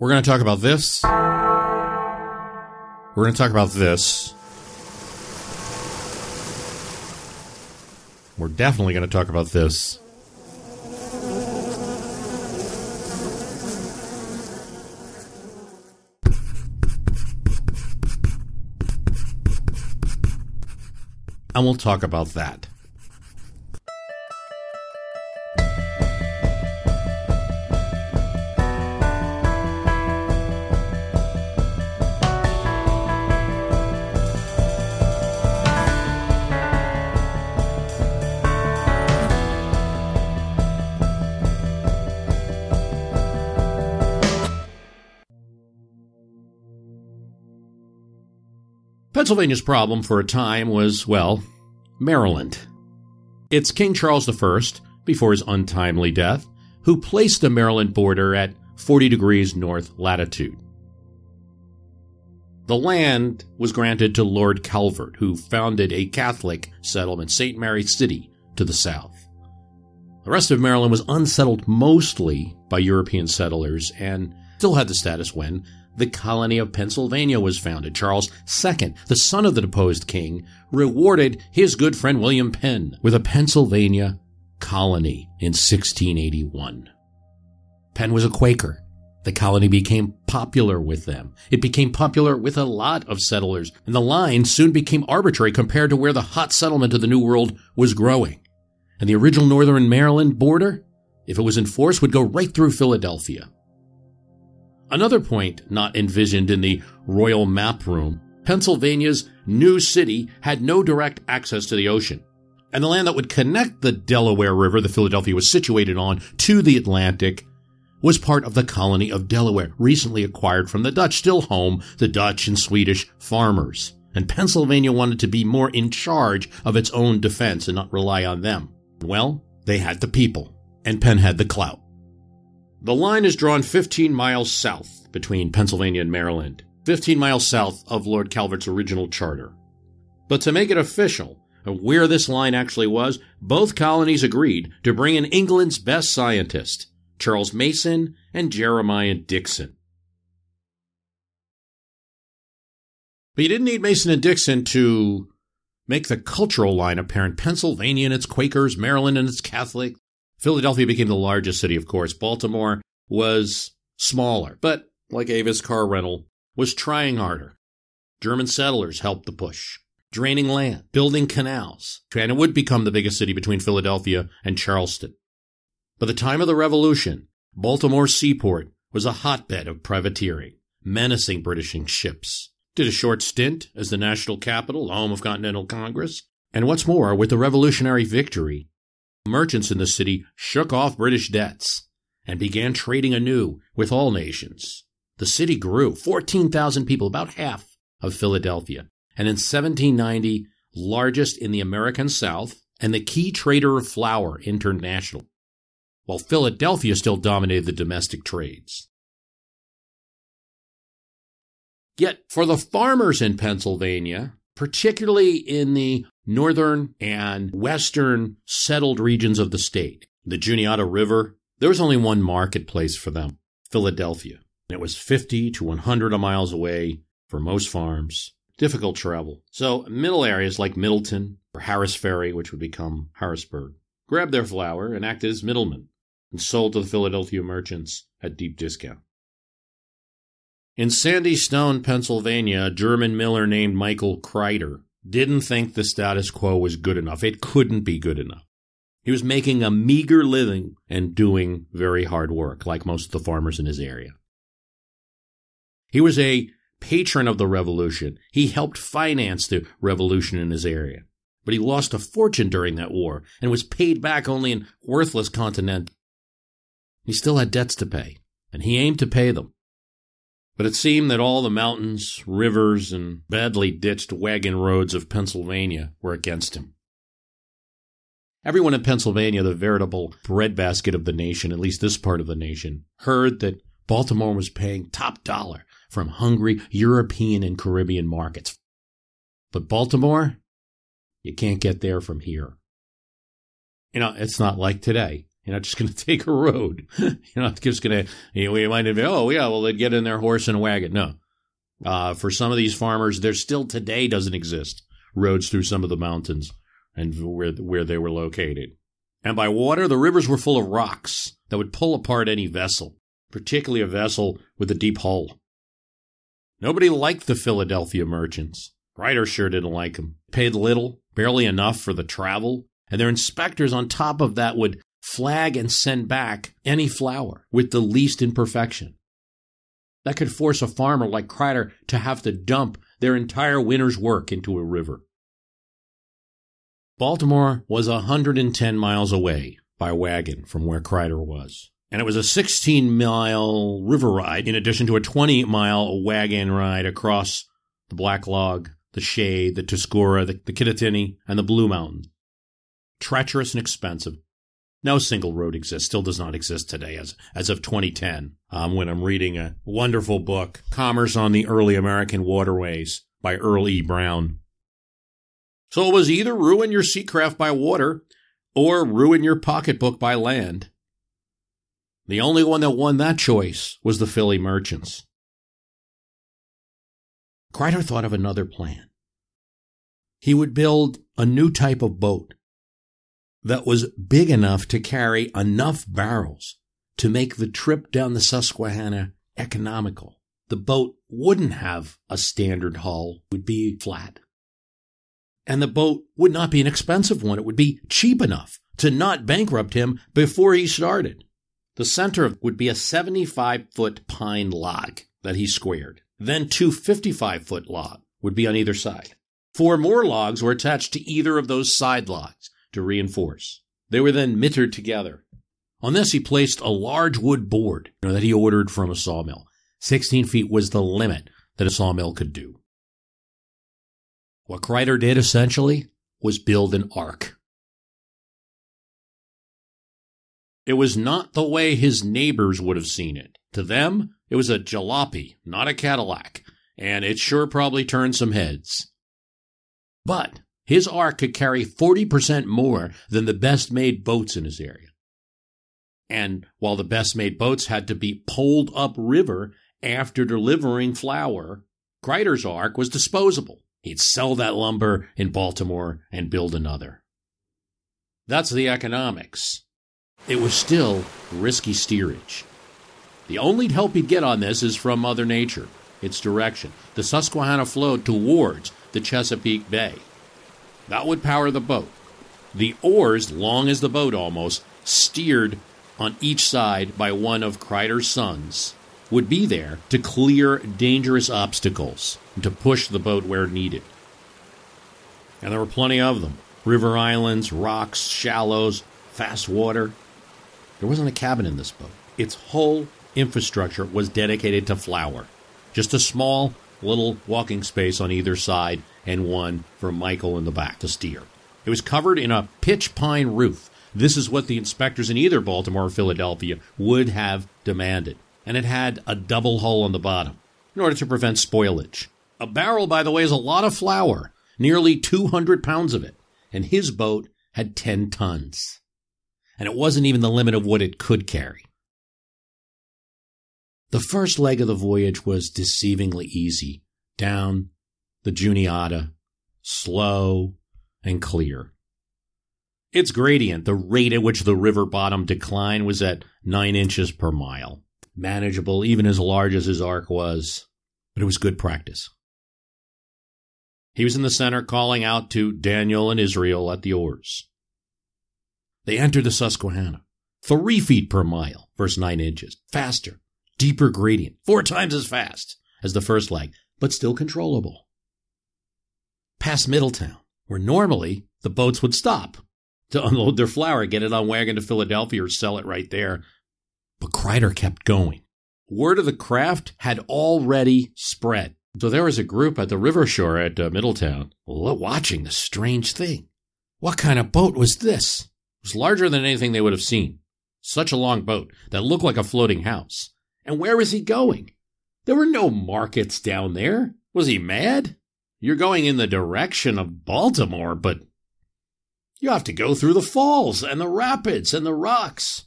We're going to talk about this. We're going to talk about this. We're definitely going to talk about this. And we'll talk about that. Pennsylvania's problem for a time was, well, Maryland. It's King Charles I, before his untimely death, who placed the Maryland border at 40 degrees north latitude. The land was granted to Lord Calvert, who founded a Catholic settlement, St. Mary's City, to the south. The rest of Maryland was unsettled mostly by European settlers and still had the status when the colony of Pennsylvania was founded. Charles II, the son of the deposed king, rewarded his good friend William Penn with a Pennsylvania colony in 1681. Penn was a Quaker. The colony became popular with them. It became popular with a lot of settlers, and the line soon became arbitrary compared to where the hot settlement of the New World was growing. And the original northern Maryland border, if it was enforced, would go right through Philadelphia. Another point not envisioned in the royal map room, Pennsylvania's new city had no direct access to the ocean, and the land that would connect the Delaware River, the Philadelphia was situated on, to the Atlantic, was part of the colony of Delaware, recently acquired from the Dutch, still home the Dutch and Swedish farmers. And Pennsylvania wanted to be more in charge of its own defense and not rely on them. Well, they had the people, and Penn had the clout. The line is drawn 15 miles south between Pennsylvania and Maryland, 15 miles south of Lord Calvert's original charter. But to make it official, of where this line actually was, both colonies agreed to bring in England's best scientists, Charles Mason and Jeremiah Dixon. But you didn't need Mason and Dixon to make the cultural line apparent. Pennsylvania and its Quakers, Maryland and its Catholic. Philadelphia became the largest city, of course. Baltimore was smaller, but like Avis Car Rental, was trying harder. German settlers helped the push, draining land, building canals, and it would become the biggest city between Philadelphia and Charleston. By the time of the Revolution, Baltimore's seaport was a hotbed of privateering, menacing British ships. Did a short stint as the national capital, the home of Continental Congress, and what's more, with the Revolutionary victory, merchants in the city shook off British debts and began trading anew with all nations. The city grew, 14,000 people, about half of Philadelphia, and in 1790, largest in the American South and the key trader of flour international, while Philadelphia still dominated the domestic trades. Yet, for the farmers in Pennsylvania, particularly in the northern and western settled regions of the state, the Juniata River, there was only one marketplace for them, Philadelphia. And it was 50 to 100 miles away for most farms. Difficult travel. So middle areas like Middleton or Harris Ferry, which would become Harrisburg, grabbed their flour and acted as middlemen and sold to the Philadelphia merchants at deep discount. In Sandy Stone, Pennsylvania, a German miller named Michael Kreider didn't think the status quo was good enough. It couldn't be good enough. He was making a meager living and doing very hard work, like most of the farmers in his area. He was a patron of the revolution. He helped finance the revolution in his area. But he lost a fortune during that war and was paid back only in worthless Continental. He still had debts to pay, and he aimed to pay them. But it seemed that all the mountains, rivers, and badly ditched wagon roads of Pennsylvania were against him. Everyone in Pennsylvania, the veritable breadbasket of the nation, at least this part of the nation, heard that Baltimore was paying top dollar from hungry European and Caribbean markets. But Baltimore, you can't get there from here. You know, it's not like today. You're not just going to take a road. You're not just going to, we might have, oh, yeah, well, they'd get in their horse and wagon. No. For some of these farmers, there still today doesn't exist roads through some of the mountains and where they were located. And by water, the rivers were full of rocks that would pull apart any vessel, particularly a vessel with a deep hull. Nobody liked the Philadelphia merchants. Kreider sure didn't like them. Paid little, barely enough for the travel, and their inspectors on top of that would flag and send back any flour with the least imperfection. That could force a farmer like Kreider to have to dump their entire winter's work into a river. Baltimore was 110 miles away by wagon from where Kreider was. And it was a 16-mile river ride in addition to a 20-mile wagon ride across the Black Log, the Shade, the Tuscarora, the Kittatinny, and the Blue Mountain. Treacherous and expensive. No single road exists, still does not exist today as of 2010, when I'm reading a wonderful book, Commerce on the Early American Waterways by Earl E. Brown. So it was either ruin your seacraft by water or ruin your pocketbook by land. The only one that won that choice was the Philly merchants. Kreider thought of another plan. He would build a new type of boat that was big enough to carry enough barrels to make the trip down the Susquehanna economical. The boat wouldn't have a standard hull, it would be flat. And the boat would not be an expensive one. It would be cheap enough to not bankrupt him before he started. The center would be a 75-foot pine log that he squared. Then 2 55-foot logs would be on either side. 4 more logs were attached to either of those side logs to reinforce. They were then mitred together. On this, he placed a large wood board that he ordered from a sawmill. 16 feet was the limit that a sawmill could do. What Kreider did, essentially, was build an ark. It was not the way his neighbors would have seen it. To them, it was a jalopy, not a Cadillac, and it sure probably turned some heads. But his ark could carry 40% more than the best-made boats in his area. And while the best-made boats had to be poled upriver after delivering flour, Kreider's ark was disposable. He'd sell that lumber in Baltimore and build another. That's the economics. It was still risky steerage. The only help he'd get on this is from Mother Nature, its direction. The Susquehanna flowed towards the Chesapeake Bay. That would power the boat. The oars, long as the boat almost, steered on each side by one of Kreider's sons, would be there to clear dangerous obstacles and to push the boat where needed. And there were plenty of them. River islands, rocks, shallows, fast water. There wasn't a cabin in this boat. Its whole infrastructure was dedicated to flour. Just a small little walking space on either side and one for Michael in the back to steer. It was covered in a pitch pine roof. This is what the inspectors in either Baltimore or Philadelphia would have demanded. And it had a double hull on the bottom in order to prevent spoilage. A barrel, by the way, is a lot of flour, nearly 200 pounds of it, and his boat had 10 tons. And it wasn't even the limit of what it could carry. The first leg of the voyage was deceivingly easy, down the Juniata, slow and clear. Its gradient, the rate at which the river bottom declined, was at 9 inches per mile. Manageable, even as large as his ark was, but it was good practice. He was in the center calling out to Daniel and Israel at the oars. They entered the Susquehanna, 3 feet per mile versus 9 inches, faster, deeper gradient, 4 times as fast as the first leg, but still controllable. Past Middletown, where normally the boats would stop to unload their flour, get it on wagon to Philadelphia or sell it right there. But Kreider kept going. Word of the craft had already spread. So there was a group at the river shore at Middletown watching this strange thing. What kind of boat was this? It was larger than anything they would have seen. Such a long boat that looked like a floating house. And where was he going? There were no markets down there. Was he mad? You're going in the direction of Baltimore, but You have to go through the falls and the rapids and the rocks.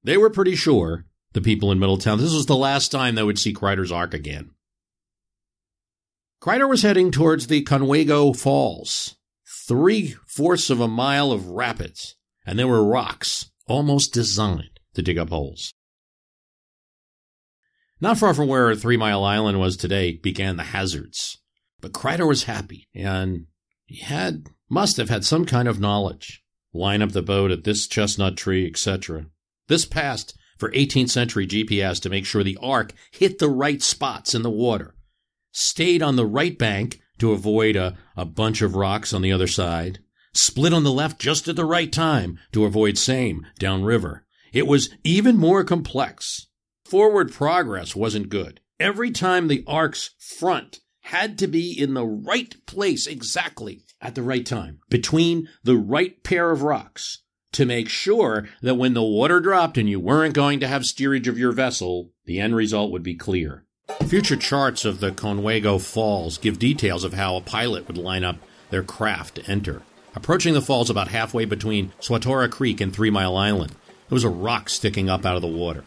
They were pretty sure, the people in Middletown, this was the last time they would see Kreider's Ark again. Kreider was heading towards the Conwego Falls, 3/4 of a mile of rapids, and there were rocks almost designed to dig up holes. Not far from where 3 Mile Island was today began the hazards, but Kreider was happy, and he must have had some kind of knowledge. Line up the boat at this chestnut tree, etc. This passed for 18th century GPS to make sure the Ark hit the right spots in the water, stayed on the right bank to avoid a bunch of rocks on the other side, split on the left just at the right time to avoid same downriver. It was even more complex. Forward progress wasn't good. Every time the Ark's front had to be in the right place exactly at the right time, between the right pair of rocks, to make sure that when the water dropped and you weren't going to have steerage of your vessel, the end result would be clear. Future charts of the Conwego Falls give details of how a pilot would line up their craft to enter. Approaching the falls about halfway between Swatara Creek and 3 Mile Island, there was a rock sticking up out of the water.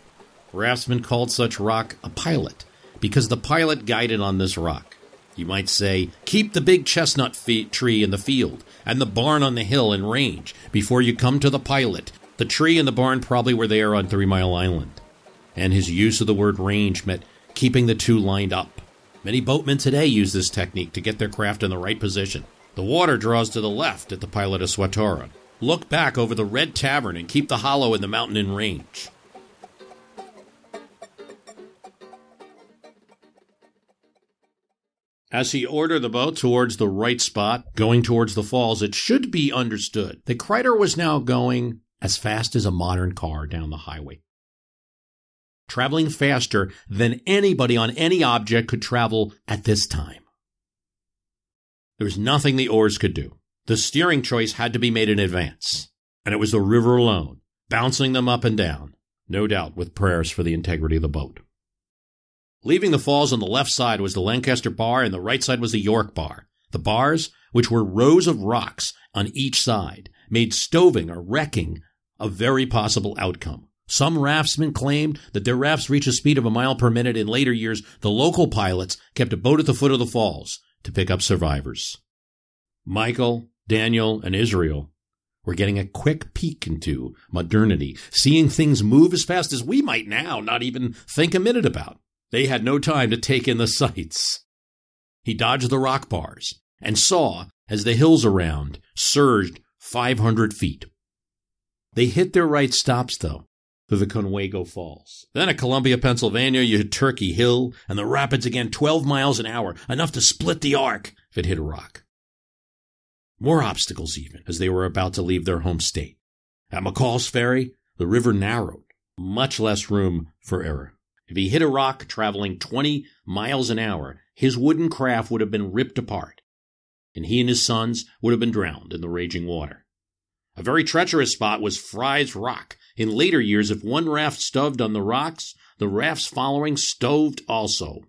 Raftsmen called such rock a pilot because the pilot guided on this rock. You might say, keep the big chestnut tree in the field and the barn on the hill in range before you come to the pilot. The tree and the barn probably were there on 3 Mile Island. And his use of the word range meant keeping the two lined up. Many boatmen today use this technique to get their craft in the right position. The water draws to the left at the pilot of Swatara. Look back over the Red Tavern and keep the hollow in the mountain in range. As he ordered the boat towards the right spot, going towards the falls, it should be understood that Kreider was now going as fast as a modern car down the highway, traveling faster than anybody on any object could travel at this time. There was nothing the oars could do. The steering choice had to be made in advance, and it was the river alone, bouncing them up and down, no doubt with prayers for the integrity of the boat. Leaving the falls on the left side was the Lancaster Bar, and the right side was the York Bar. The bars, which were rows of rocks on each side, made stoving or wrecking a very possible outcome. Some raftsmen claimed that their rafts reached a speed of 1 mile per minute. In later years, the local pilots kept a boat at the foot of the falls to pick up survivors. Michael, Daniel, and Israel were getting a quick peek into modernity, seeing things move as fast as we might now not even think a minute about. They had no time to take in the sights. He dodged the rock bars and saw, as the hills around surged 500 feet. They hit their right stops, though, to the Conwego Falls. Then at Columbia, Pennsylvania, you hit Turkey Hill, and the rapids again 12 miles an hour, enough to split the Ark if it hit a rock. More obstacles even, as they were about to leave their home state. At McCall's Ferry, the river narrowed, much less room for error. If he hit a rock traveling 20 miles an hour, his wooden craft would have been ripped apart, and he and his sons would have been drowned in the raging water. A very treacherous spot was Fry's Rock. In later years, if one raft stoved on the rocks, the rafts following stoved also.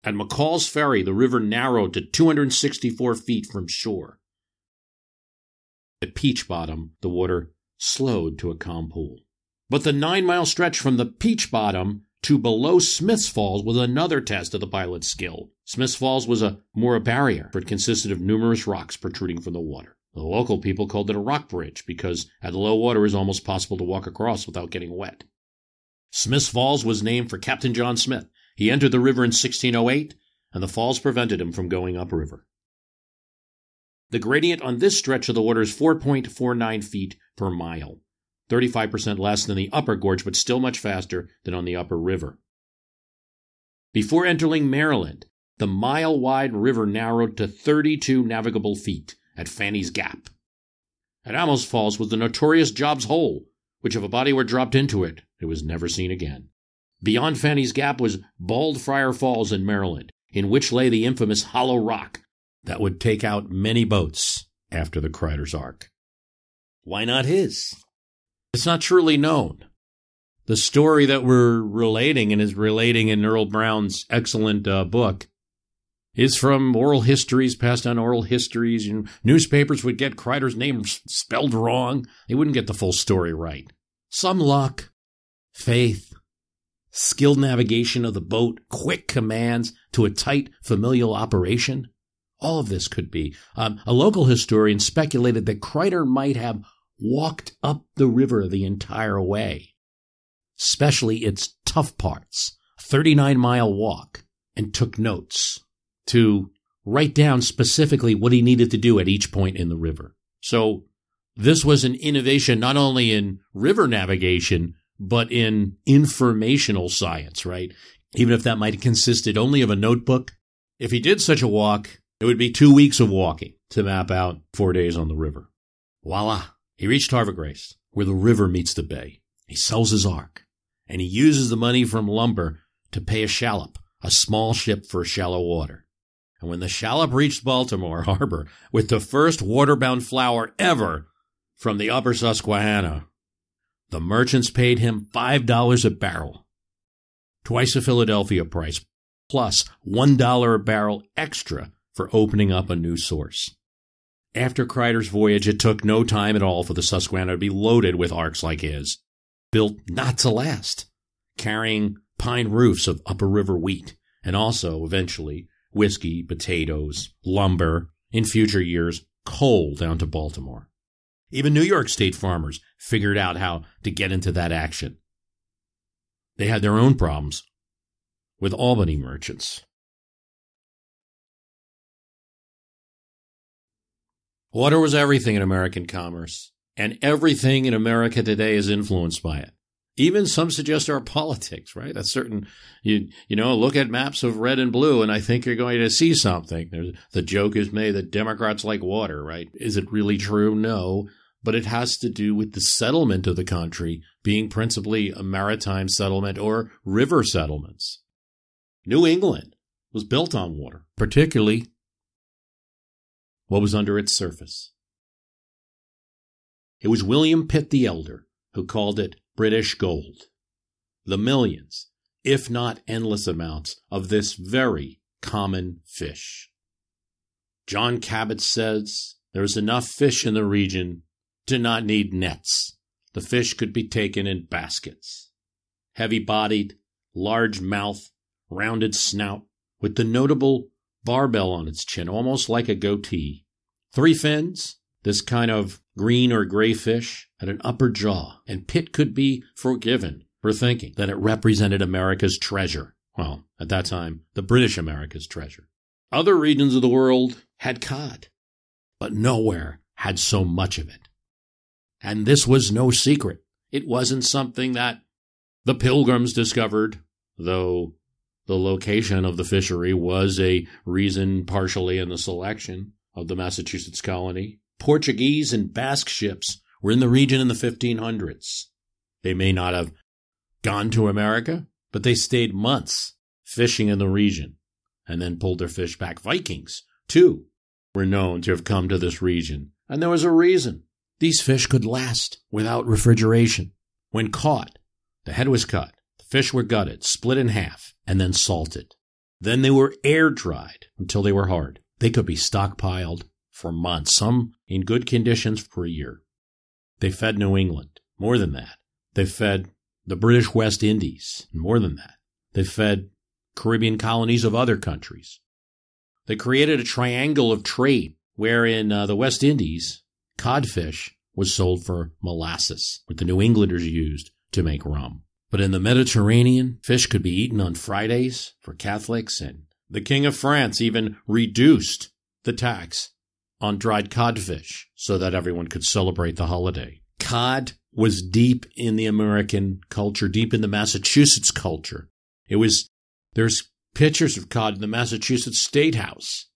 At McCall's Ferry, the river narrowed to 264 feet from shore. At Peach Bottom, the water slowed to a calm pool. But the 9-mile stretch from the Peach Bottom to below Smith's Falls was another test of the pilot's skill. Smith's Falls was more a barrier, for it consisted of numerous rocks protruding from the water. The local people called it a rock bridge because at low water it was almost possible to walk across without getting wet. Smith's Falls was named for Captain John Smith. He entered the river in 1608, and the falls prevented him from going upriver. The gradient on this stretch of the water is 4.49 feet per mile, 35% less than the upper gorge, but still much faster than on the upper river. Before entering Maryland, the mile-wide river narrowed to 32 navigable feet at Fanny's Gap. At Amos Falls was the notorious Job's Hole, which if a body were dropped into it, it was never seen again. Beyond Fanny's Gap was Bald Friar Falls in Maryland, in which lay the infamous Hollow Rock that would take out many boats after the Kreider's Ark. Why not his? It's not truly known. The story that we're relating and is relating in Earl Brown's excellent book is from oral histories, passed down oral histories. Newspapers would get Kreider's name spelled wrong. They wouldn't get the full story right. Some luck, faith, skilled navigation of the boat, quick commands to a tight familial operation. All of this could be. A local historian speculated that Kreider might have walked up the river the entire way, especially its tough parts, 39-mile walk, and took notes to write down specifically what he needed to do at each point in the river. So this was an innovation not only in river navigation, but in informational science, right? Even if that might have consisted only of a notebook. If he did such a walk, it would be 2 weeks of walking to map out 4 days on the river. Voila! He reached Havre Grace, where the river meets the bay. He sells his ark, and he uses the money from lumber to pay a shallop, a small ship for shallow water. And when the shallop reached Baltimore Harbor with the first waterbound flour ever from the upper Susquehanna, the merchants paid him $5 a barrel, twice the Philadelphia price, plus $1 a barrel extra for opening up a new source. After Kreider's voyage, it took no time at all for the Susquehanna to be loaded with arks like his, built not to last, carrying pine roofs of upper river wheat, and also, eventually, whiskey, potatoes, lumber, in future years, coal down to Baltimore. Even New York State farmers figured out how to get into that action. They had their own problems with Albany merchants. Water was everything in American commerce, and everything in America today is influenced by it. Even some suggest our politics, right? That's certain. You look at maps of red and blue, and I think you're going to see something. The joke is made that Democrats like water, right? Is it really true? No, but it has to do with the settlement of the country being principally a maritime settlement or river settlements. New England was built on water, particularly what was under its surface. It was William Pitt the Elder who called it British gold. The millions, if not endless amounts, of this very common fish. John Cabot says there is enough fish in the region to not need nets. The fish could be taken in baskets. Heavy-bodied, large mouth, rounded snout, with the notable barbell on its chin, almost like a goatee. 3 fins, this kind of green or gray fish, had an upper jaw, and Pitt could be forgiven for thinking that it represented America's treasure. Well, at that time, the British America's treasure. Other regions of the world had cod, but nowhere had so much of it. And this was no secret. It wasn't something that the Pilgrims discovered, though the location of the fishery was a reason partially in the selection of the Massachusetts colony. Portuguese and Basque ships were in the region in the 1500s. They may not have gone to America, but they stayed months fishing in the region and then pulled their fish back. Vikings, too, were known to have come to this region, and there was a reason. These fish could last without refrigeration. When caught, the head was cut, the fish were gutted, split in half, and then salted. Then they were air-dried until they were hard. They could be stockpiled for months, some in good conditions for a year. They fed New England. More than that, they fed the British West Indies. More than that, they fed Caribbean colonies of other countries. They created a triangle of trade where in the West Indies, codfish was sold for molasses, what the New Englanders used to make rum. But in the Mediterranean, fish could be eaten on Fridays for Catholics, and the King of France even reduced the tax on dried codfish so that everyone could celebrate the holiday. Cod was deep in the American culture, deep in the Massachusetts culture. There's pictures of cod in the Massachusetts State House.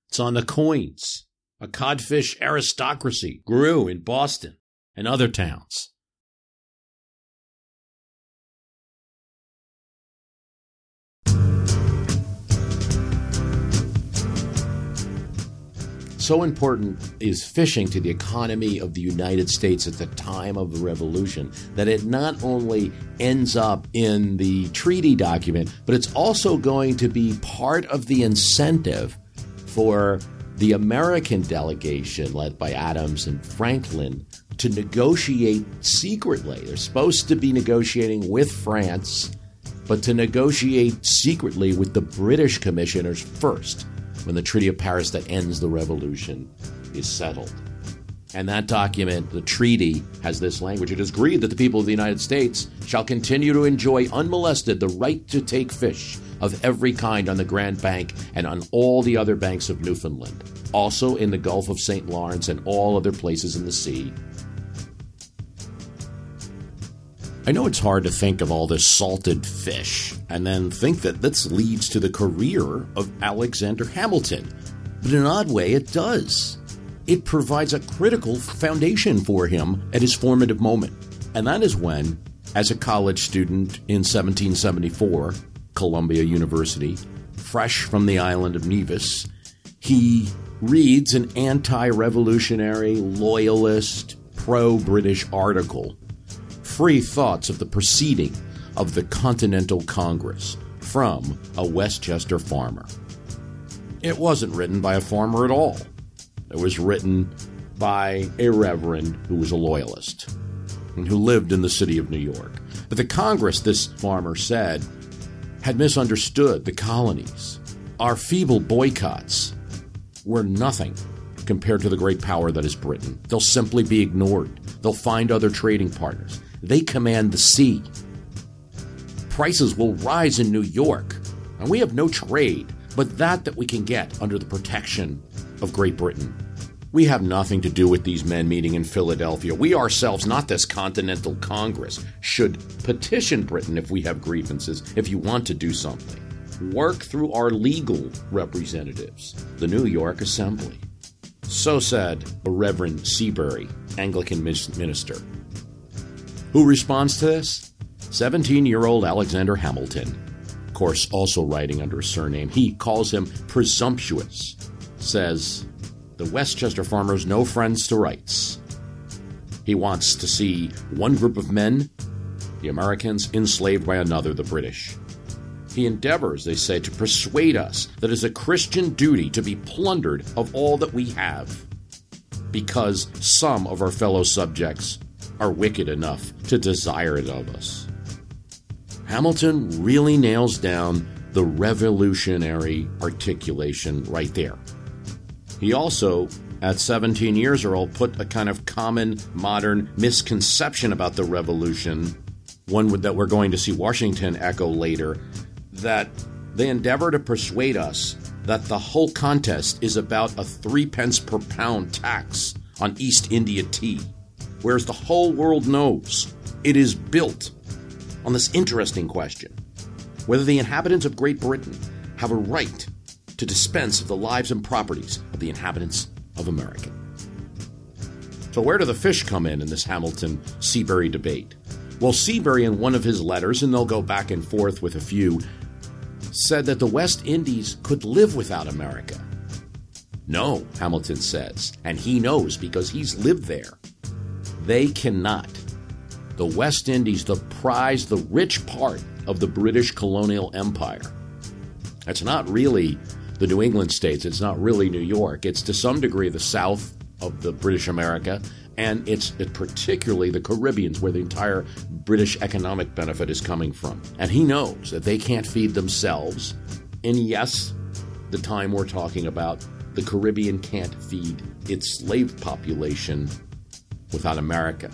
It's on the coins. A codfish aristocracy grew in Boston and other towns. So important is fishing to the economy of the United States at the time of the Revolution that it not only ends up in the treaty document, but it's also going to be part of the incentive for the American delegation led by Adams and Franklin to negotiate secretly. They're supposed to be negotiating with France, but to negotiate secretly with the British commissioners first, when the Treaty of Paris that ends the revolution is settled. And that document, the treaty, has this language. It is agreed that the people of the United States shall continue to enjoy unmolested the right to take fish of every kind on the Grand Bank and on all the other banks of Newfoundland, also in the Gulf of St. Lawrence and all other places in the sea. I know it's hard to think of all this salted fish and then think that this leads to the career of Alexander Hamilton. But in an odd way, it does. It provides a critical foundation for him at his formative moment. And that is when, as a college student in 1774, Columbia University, fresh from the island of Nevis, he reads an anti-revolutionary, loyalist, pro-British article, Free Thoughts of the Proceeding of the Continental Congress, from a Westchester farmer. It wasn't written by a farmer at all. It was written by a reverend who was a loyalist and who lived in the city of New York. But the Congress, this farmer said, had misunderstood the colonies. Our feeble boycotts were nothing compared to the great power that is Britain. They'll simply be ignored. They'll find other trading partners. They command the sea. Prices will rise in New York, and we have no trade but that we can get under the protection of Great Britain. We have nothing to do with these men meeting in Philadelphia. We ourselves, not this Continental Congress, should petition Britain if we have grievances, if you want to do something. Work through our legal representatives, the New York Assembly. So said a Reverend Seabury, Anglican minister. Who responds to this? 17-year-old Alexander Hamilton. Of course, also writing under a surname. He calls him presumptuous. Says, the Westchester farmer's no friends to rights. He wants to see one group of men, the Americans, enslaved by another, the British. He endeavors, they say, to persuade us that it is a Christian duty to be plundered of all that we have, because some of our fellow subjects are wicked enough to desire it of us. Hamilton really nails down the revolutionary articulation right there. He also, at 17 years old, put a kind of common modern misconception about the revolution, one that we're going to see Washington echo later, that they endeavor to persuade us that the whole contest is about a 3 pence per pound tax on East India tea, whereas the whole world knows it is built on this interesting question, whether the inhabitants of Great Britain have a right to dispense of the lives and properties of the inhabitants of America. So where do the fish come in this Hamilton-Seabury debate? Well, Seabury, in one of his letters, and they'll go back and forth with a few, said that the West Indies could live without America. No, Hamilton says, and he knows because he's lived there. They cannot. The West Indies, the prize, the rich part of the British colonial empire. It's not really the New England states. It's not really New York. It's to some degree the south of the British America, and it's particularly the Caribbeans, where the entire British economic benefit is coming from. And he knows that they can't feed themselves. And yes, the time we're talking about, the Caribbean can't feed its slave population without America.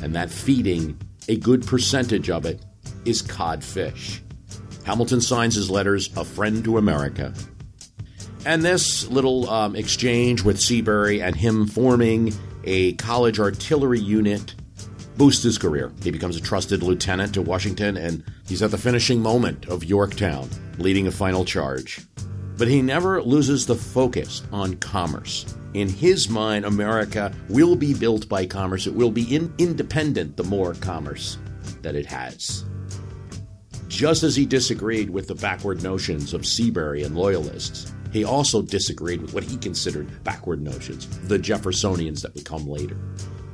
And that feeding, a good percentage of it, is codfish. Hamilton signs his letters, a friend to America. And this little exchange with Seabury and him forming a college artillery unit boosts his career. He becomes a trusted lieutenant to Washington, and he's at the finishing moment of Yorktown, leading a final charge. But he never loses the focus on commerce. In his mind, America will be built by commerce. It will be independent the more commerce that it has. Just as he disagreed with the backward notions of Seabury and Loyalists, he also disagreed with what he considered backward notions, the Jeffersonians that would come later,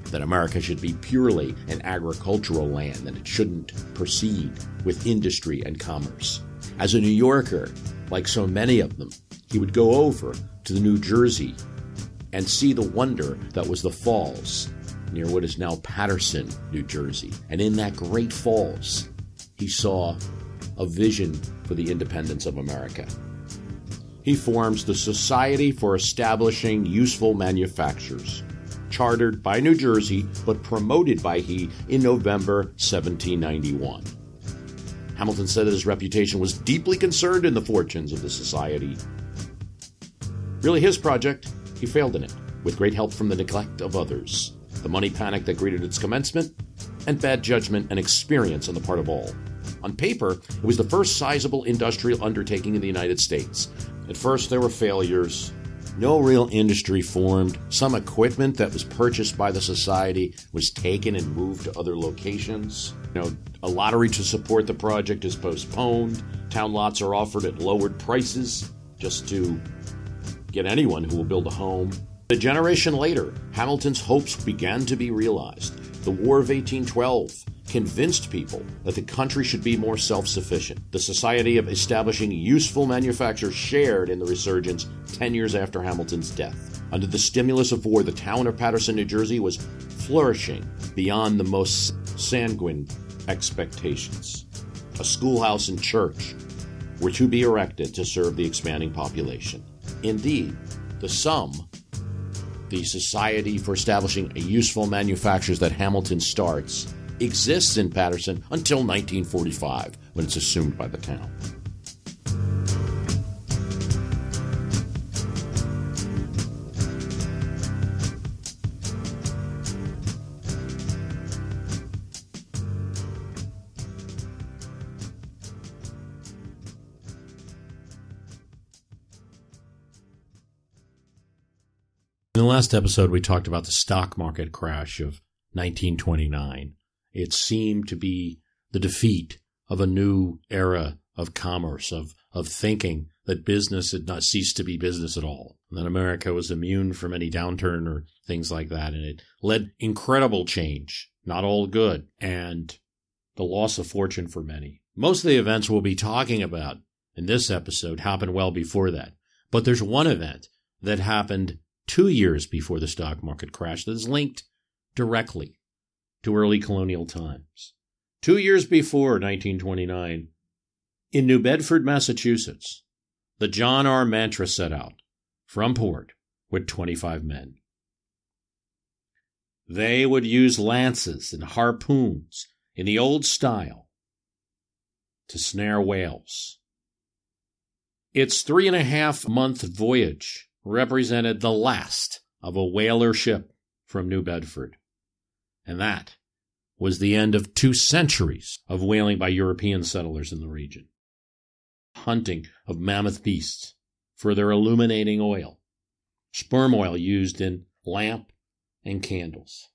that America should be purely an agricultural land and it shouldn't proceed with industry and commerce. As a New Yorker, like so many of them, he would go over to the New Jersey and see the wonder that was the falls near what is now Paterson, New Jersey. And in that great falls, he saw a vision for the independence of America. He forms the Society for Establishing Useful Manufactures, chartered by New Jersey but promoted by he in November 1791. Hamilton said that his reputation was deeply concerned in the fortunes of the society. Really his project, he failed in it, with great help from the neglect of others, the money panic that greeted its commencement, and bad judgment and experience on the part of all. On paper, it was the first sizable industrial undertaking in the United States. At first, there were failures. No real industry formed. Some equipment that was purchased by the society was taken and moved to other locations. A lottery to support the project is postponed. Town lots are offered at lowered prices just to get anyone who will build a home. A generation later, Hamilton's hopes began to be realized. The War of 1812 convinced people that the country should be more self-sufficient. The Society of Establishing Useful Manufactures shared in the resurgence 10 years after Hamilton's death. Under the stimulus of war, the town of Paterson, New Jersey was flourishing beyond the most sanguine expectations. A schoolhouse and church were to be erected to serve the expanding population. Indeed, the Society for Establishing Useful Manufactures that Hamilton starts exists in Paterson until 1945, when it's assumed by the town. In the last episode, we talked about the stock market crash of 1929. It seemed to be the defeat of a new era of commerce, of thinking that business had not ceased to be business at all, and that America was immune from any downturn or things like that. And it led incredible change, not all good, and the loss of fortune for many. Most of the events we'll be talking about in this episode happened well before that. But there's one event that happened 2 years before the stock market crash that is linked directly to early colonial times. 2 years before 1929, in New Bedford, Massachusetts, the John R. Mantra set out from port with 25 men. They would use lances and harpoons in the old style to snare whales. Its 3.5-month voyage represented the last of a whaler ship from New Bedford. And that was the end of 2 centuries of whaling by European settlers in the region. Hunting of mammoth beasts for their illuminating oil. Sperm oil used in lamp and candles.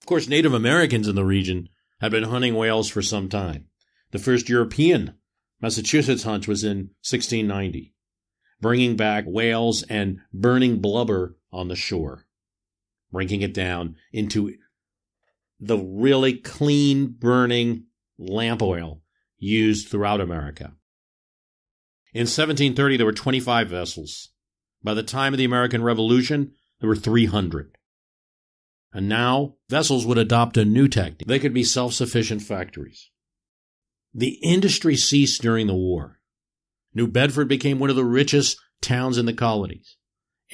Of course, Native Americans in the region had been hunting whales for some time. The first European Massachusetts hunt was in 1690, bringing back whales and burning blubber on the shore, breaking it down into the really clean burning lamp oil used throughout America. In 1730, there were 25 vessels. By the time of the American Revolution, there were 300. And now, vessels would adopt a new technique. They could be self-sufficient factories. The industry ceased during the war. New Bedford became one of the richest towns in the colonies,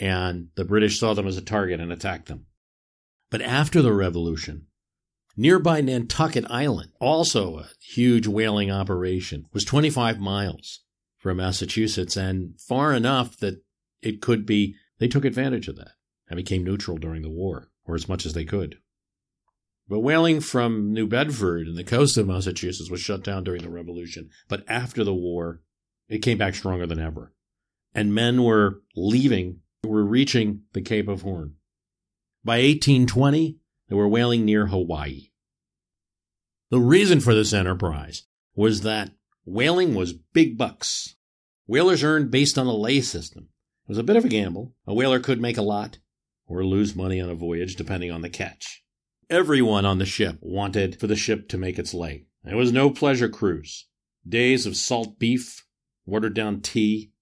and the British saw them as a target and attacked them. But after the Revolution, nearby Nantucket Island, also a huge whaling operation, was 25 miles from Massachusetts, and far enough that it could be, they took advantage of that and became neutral during the war, or as much as they could. But whaling from New Bedford and the coast of Massachusetts was shut down during the Revolution. But after the war, it came back stronger than ever. And men were reaching the Cape of Horn. By 1820, they were whaling near Hawaii. The reason for this enterprise was that whaling was big bucks. Whalers earned based on a lay system. It was a bit of a gamble. A whaler could make a lot or lose money on a voyage depending on the catch. Everyone on the ship wanted for the ship to make its lay. It was no pleasure cruise. Days of salt beef, watered-down tea,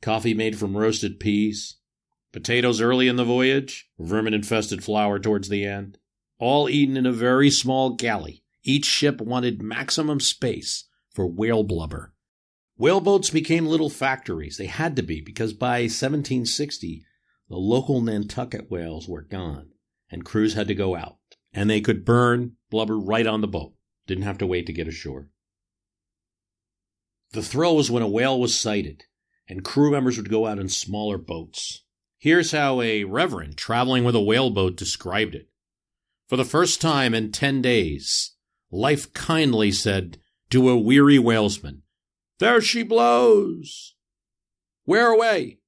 coffee made from roasted peas, potatoes early in the voyage, vermin-infested flour towards the end, all eaten in a very small galley. Each ship wanted maximum space for whale blubber. Whaleboats became little factories. They had to be, because by 1760, the local Nantucket whales were gone, and crews had to go out. And they could burn blubber right on the boat. Didn't have to wait to get ashore. The thrill was when a whale was sighted, and crew members would go out in smaller boats. Here's how a reverend traveling with a whaleboat described it. For the first time in 10 days, life kindly said to a weary whalesman, "There she blows! Where away?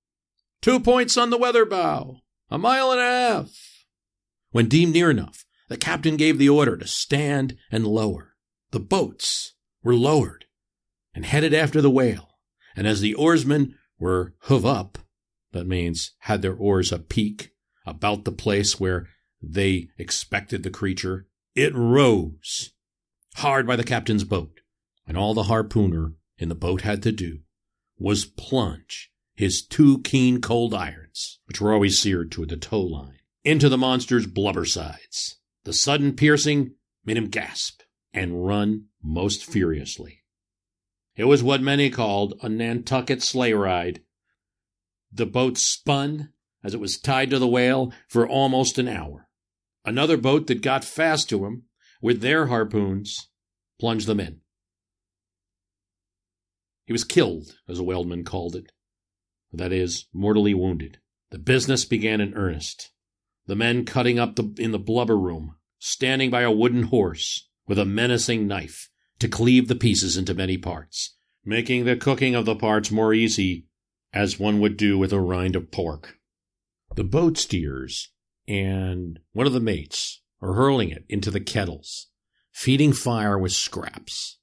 2 points on the weather bow, 1.5 miles." When deemed near enough, the captain gave the order to stand and lower. The boats were lowered and headed after the whale, and as the oarsmen were hove up, that means had their oars apeak about the place where they expected the creature, it rose hard by the captain's boat, and all the harpooner in the boat had to do was plunge his 2 keen cold irons, which were always seared to the tow line, into the monster's blubber sides. The sudden piercing made him gasp and run most furiously. It was what many called a Nantucket sleigh ride. The boat spun as it was tied to the whale for almost an hour. Another boat that got fast to him with their harpoons plunged them in. He was killed, as a whaleman called it. That is, mortally wounded. The business began in earnest. The men cutting up in the blubber room, standing by a wooden horse with a menacing knife to cleave the pieces into many parts, making the cooking of the parts more easy, as one would do with a rind of pork. The boat steers and one of the mates are hurling it into the kettles, feeding fire with scraps,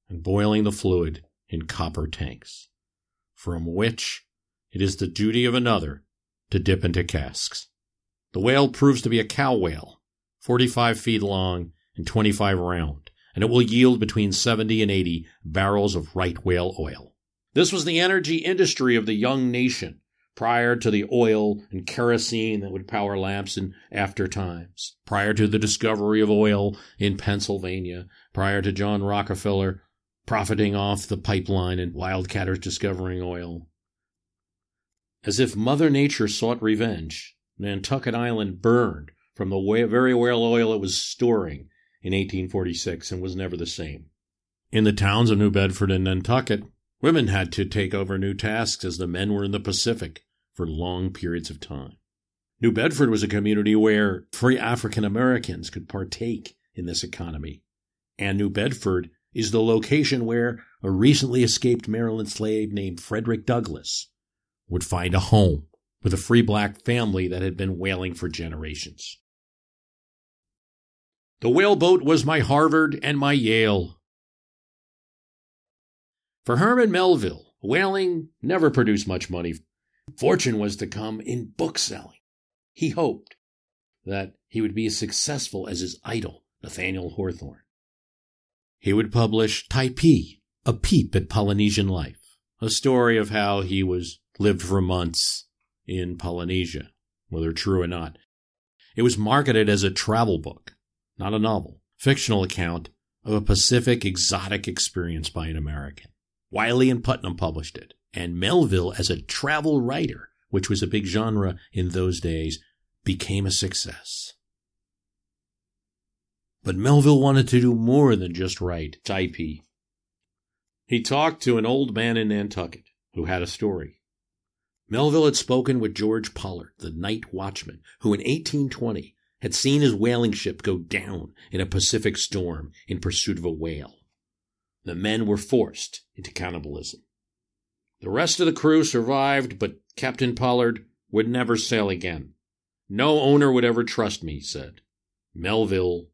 and boiling the fluid in copper tanks, from which it is the duty of another to dip into casks. The whale proves to be a cow whale, 45 feet long and 25 round, and it will yield between 70 and 80 barrels of right whale oil. This was the energy industry of the young nation, prior to the oil and kerosene that would power lamps in after times, prior to the discovery of oil in Pennsylvania, prior to John Rockefeller profiting off the pipeline and wildcatters discovering oil. As if Mother Nature sought revenge, Nantucket Island burned from the very whale oil it was storing in 1846 and was never the same. In the towns of New Bedford and Nantucket, women had to take over new tasks as the men were in the Pacific for long periods of time. New Bedford was a community where free African Americans could partake in this economy, and New Bedford is the location where a recently escaped Maryland slave named Frederick Douglass would find a home with a free black family that had been whaling for generations. The whaleboat was my Harvard and my Yale. For Herman Melville, whaling never produced much money. Fortune was to come in book selling. He hoped that he would be as successful as his idol, Nathaniel Hawthorne. He would publish Typee, A Peep at Polynesian Life, a story of how he lived for months in Polynesia, whether true or not. It was marketed as a travel book, not a novel, fictional account of a Pacific exotic experience by an American. Wiley and Putnam published it, and Melville, as a travel writer, which was a big genre in those days, became a success. But Melville wanted to do more than just write Typee. He talked to an old man in Nantucket who had a story. Melville had spoken with George Pollard, the night watchman, who in 1820 had seen his whaling ship go down in a Pacific storm in pursuit of a whale. The men were forced into cannibalism. The rest of the crew survived, but Captain Pollard would never sail again. No owner would ever trust me, he said. Melville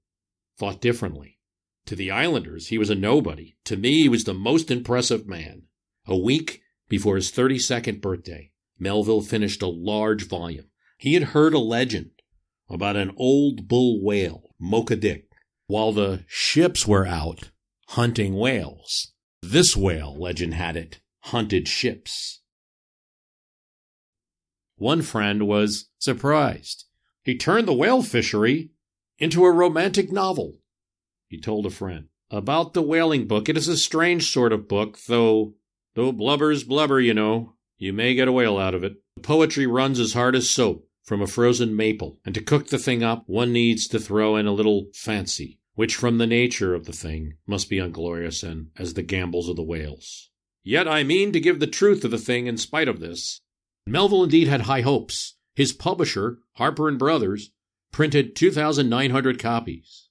thought differently. To the islanders, he was a nobody. To me, he was the most impressive man. A week before his 32nd birthday, Melville finished a large volume. He had heard a legend about an old bull whale, Mocha Dick, while the ships were out hunting whales. This whale, legend had it, hunted ships. One friend was surprised. He turned the whale fishery into a romantic novel. He told a friend about the whaling book. It is a strange sort of book, though blubber's blubber, you know. You may get a whale out of it. The poetry runs as hard as soap from a frozen maple, and to cook the thing up, one needs to throw in a little fancy, which from the nature of the thing must be unglorious and as the gambols of the whales. Yet I mean to give the truth of the thing in spite of this. Melville indeed had high hopes. His publisher, Harper & Brothers, printed 2,900 copies.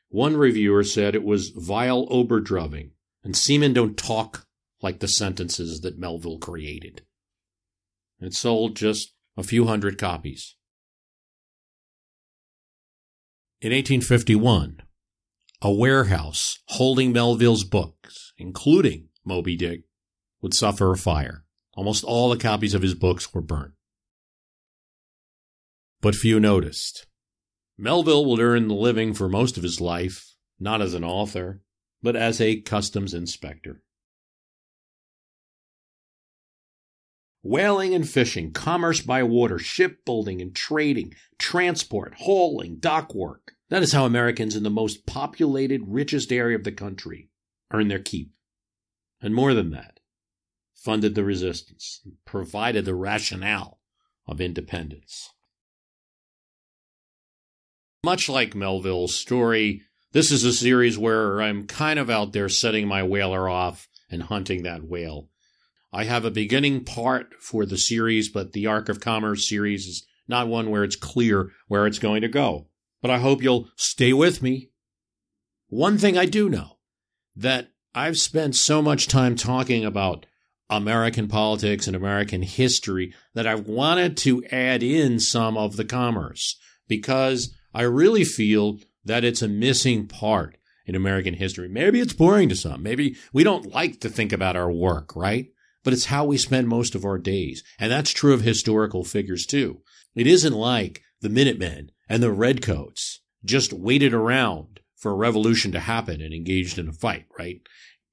One reviewer said it was vile oberdrubbing, and seamen don't talk like the sentences that Melville created. It sold just a few hundred copies. In 1851, a warehouse holding Melville's books, including Moby Dick, would suffer a fire. Almost all the copies of his books were burnt. But few noticed. Melville would earn the living for most of his life, not as an author, but as a customs inspector. Whaling and fishing, commerce by water, shipbuilding and trading, transport, hauling, dock work. That is how Americans in the most populated, richest area of the country earned their keep. And more than that, funded the resistance, and provided the rationale of independence. Much like Melville's story, this is a series where I'm kind of out there setting my whaler off and hunting that whale. I have a beginning part for the series, but the Ark of Commerce series is not one where it's clear where it's going to go. But I hope you'll stay with me. One thing I do know, that I've spent so much time talking about American politics and American history that I've wanted to add in some of the commerce, because I really feel that it's a missing part in American history. Maybe it's boring to some. Maybe we don't like to think about our work, right? But it's how we spend most of our days. And that's true of historical figures, too. It isn't like the Minutemen and the Redcoats just waited around for a revolution to happen and engaged in a fight, right?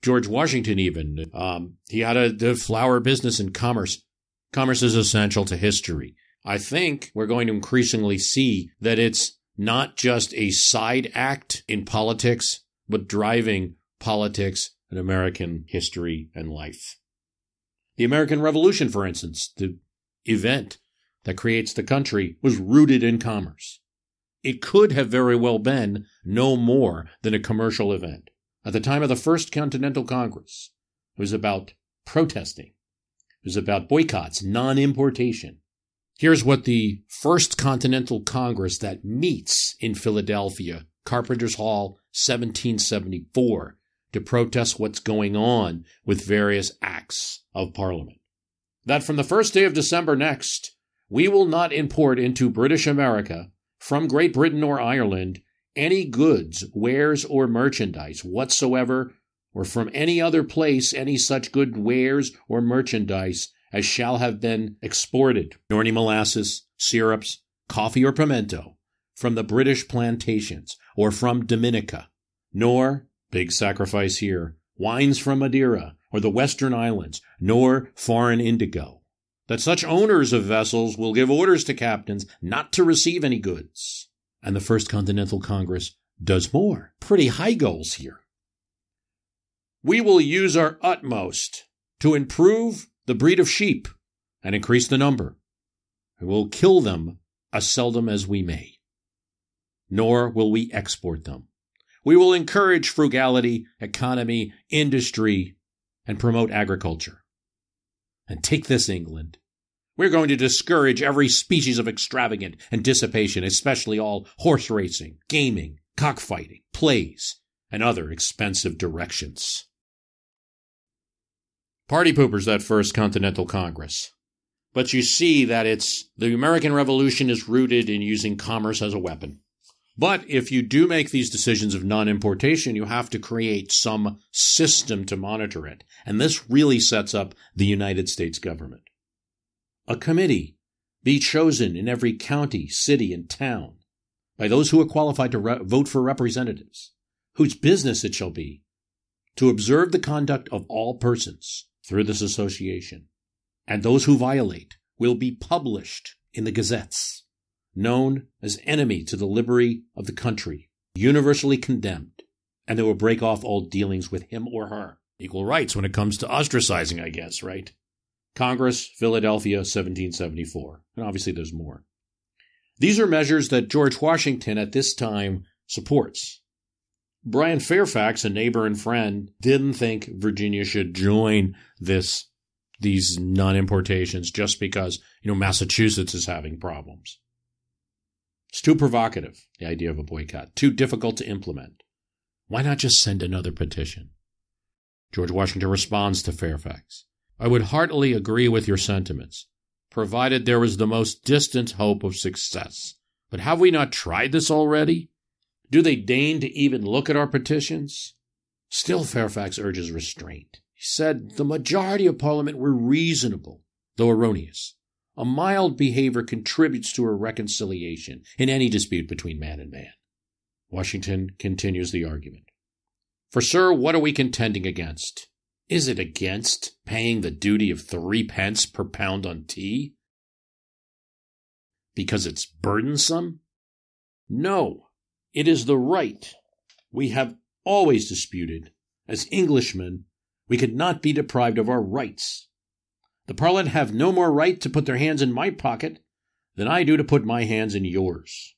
George Washington even, he had a flower business and commerce. Commerce is essential to history. I think we're going to increasingly see that it's not just a side act in politics, but driving politics and American history and life. The American Revolution, for instance, the event that creates the country, was rooted in commerce. It could have very well been no more than a commercial event. At the time of the First Continental Congress, it was about protesting. It was about boycotts, non-importation. Here's what the First Continental Congress that meets in Philadelphia, Carpenter's Hall, 1774, to protest what's going on with various acts of Parliament. That from the first day of December next, we will not import into British America from Great Britain or Ireland any goods, wares, or merchandise whatsoever, or from any other place any such good wares or merchandise as shall have been exported, nor any molasses, syrups, coffee, or pimento from the British plantations or from Dominica, nor, big sacrifice here, wines from Madeira or the Western Islands, nor foreign indigo. That such owners of vessels will give orders to captains not to receive any goods. And the First Continental Congress does more. Pretty high goals here. We will use our utmost to improve the breed of sheep and increase the number. We will kill them as seldom as we may. Nor will we export them. We will encourage frugality, economy, industry, and promote agriculture. And take this, England. We're going to discourage every species of extravagant and dissipation, especially all horse racing, gaming, cockfighting, plays, and other expensive directions. Party poopers, that First Continental Congress. But you see that the American Revolution is rooted in using commerce as a weapon. But if you do make these decisions of non-importation, you have to create some system to monitor it. And this really sets up the United States government. A committee be chosen in every county, city, and town by those who are qualified to vote for representatives, whose business it shall be to observe the conduct of all persons through this association, and those who violate will be published in the gazettes, known as enemy to the liberty of the country, universally condemned, and they will break off all dealings with him or her. Equal rights when it comes to ostracizing, I guess, right? Congress, Philadelphia, 1774. And obviously there's more. These are measures that George Washington at this time supports. Brian Fairfax, a neighbor and friend, didn't think Virginia should join these non-importations just because, Massachusetts is having problems. It's too provocative, the idea of a boycott. Too difficult to implement. Why not just send another petition? George Washington responds to Fairfax. I would heartily agree with your sentiments, provided there was the most distant hope of success. But have we not tried this already? Do they deign to even look at our petitions? Still, Fairfax urges restraint. He said the majority of Parliament were reasonable, though erroneous. A mild behavior contributes to a reconciliation in any dispute between man and man. Washington continues the argument. For, sir, what are we contending against? Is it against paying the duty of 3 pence per pound on tea? Because it's burdensome? No, it is the right. We have always disputed. As Englishmen, we could not be deprived of our rights. The Parliament have no more right to put their hands in my pocket than I do to put my hands in yours.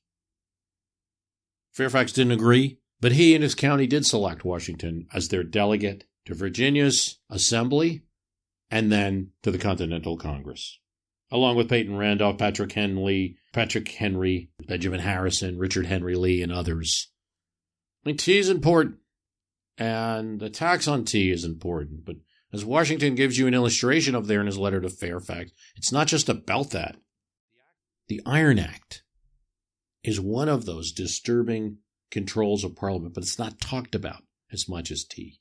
Fairfax didn't agree, but he and his county did select Washington as their delegate to Virginia's Assembly and then to the Continental Congress, along with Peyton Randolph, Patrick Henry, Benjamin Harrison, Richard Henry Lee, and others. Tea is important, and the tax on tea is important, but as Washington gives you an illustration of there in his letter to Fairfax, it's not just about that. The Iron Act is one of those disturbing controls of Parliament, but it's not talked about as much as tea.